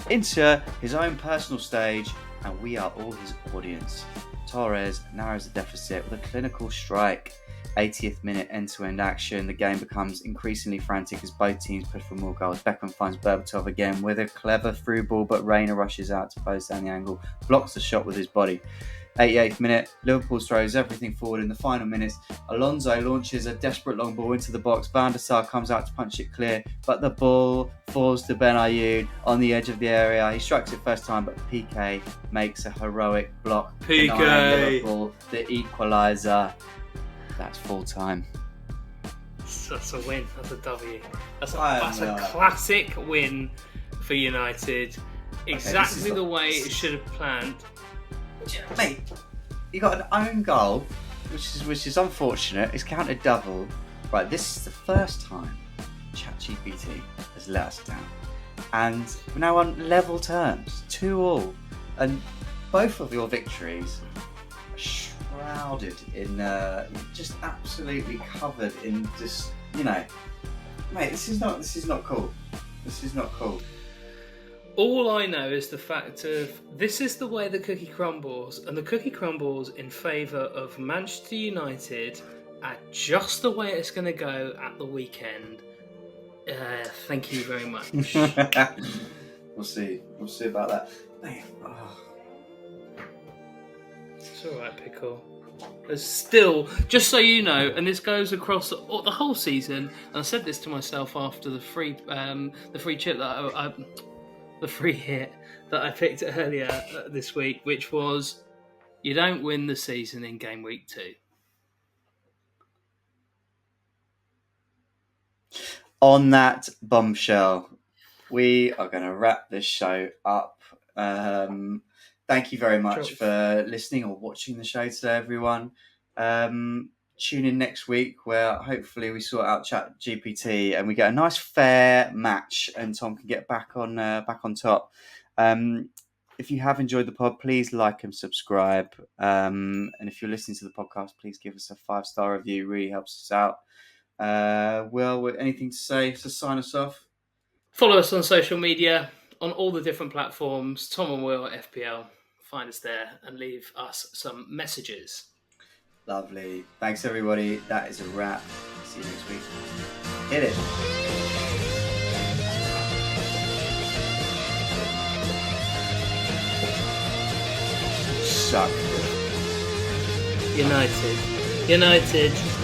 Speaker 1: into his own personal stage, and we are all his audience. Torres narrows the deficit with a clinical strike. 80th minute end-to-end action. The game becomes increasingly frantic as both teams push for more goals. Beckham finds Berbatov again with a clever through ball, but Reina rushes out to close down the angle, blocks the shot with his body. 88th minute, Liverpool throws everything forward in the final minutes. Alonso launches a desperate long ball into the box. Van der Sar comes out to punch it clear, but the ball falls to Ben Ayoun on the edge of the area. He strikes it first time, but Piqué makes a heroic block.
Speaker 2: Piqué!
Speaker 1: Liverpool, the equaliser. That's full time.
Speaker 2: That's a win. That's a W. That's a classic win for United. Exactly the way it should have planned.
Speaker 1: Mate, you got an own goal, which is unfortunate. It's counted double. Right, this is the first time ChatGPT has let us down, and we're now on level terms, 2-2, and both of your victories are shrouded in just absolutely covered in just, you know, mate, this is not cool. This is not cool.
Speaker 2: All I know is the fact of this is the way the cookie crumbles, and the cookie crumbles in favour of Manchester United at just the way it's going to go at the weekend. Thank you very much.
Speaker 1: We'll see about that. Man,
Speaker 2: It's alright, Pickle. There's still, just so you know, and this goes across the whole season, and I said this to myself after the free chip that the free hit that I picked earlier this week, which was you don't win the season in game week 2.
Speaker 1: On that bombshell, we are going to wrap this show up. Thank you very much for listening or watching the show today, everyone. Tune in next week where hopefully we sort out Chat GPT and we get a nice fair match and Tom can get back on top. If you have enjoyed the pod, please like and subscribe. And if you're listening to the podcast, please give us a 5-star review. It really helps us out. Will, anything to say to sign us off?
Speaker 2: Follow us on social media on all the different platforms. Tom and Will at FPL. Find us there and leave us some messages.
Speaker 1: Lovely. Thanks, everybody. That is a wrap. See you next week. Hit it. Suck.
Speaker 2: United.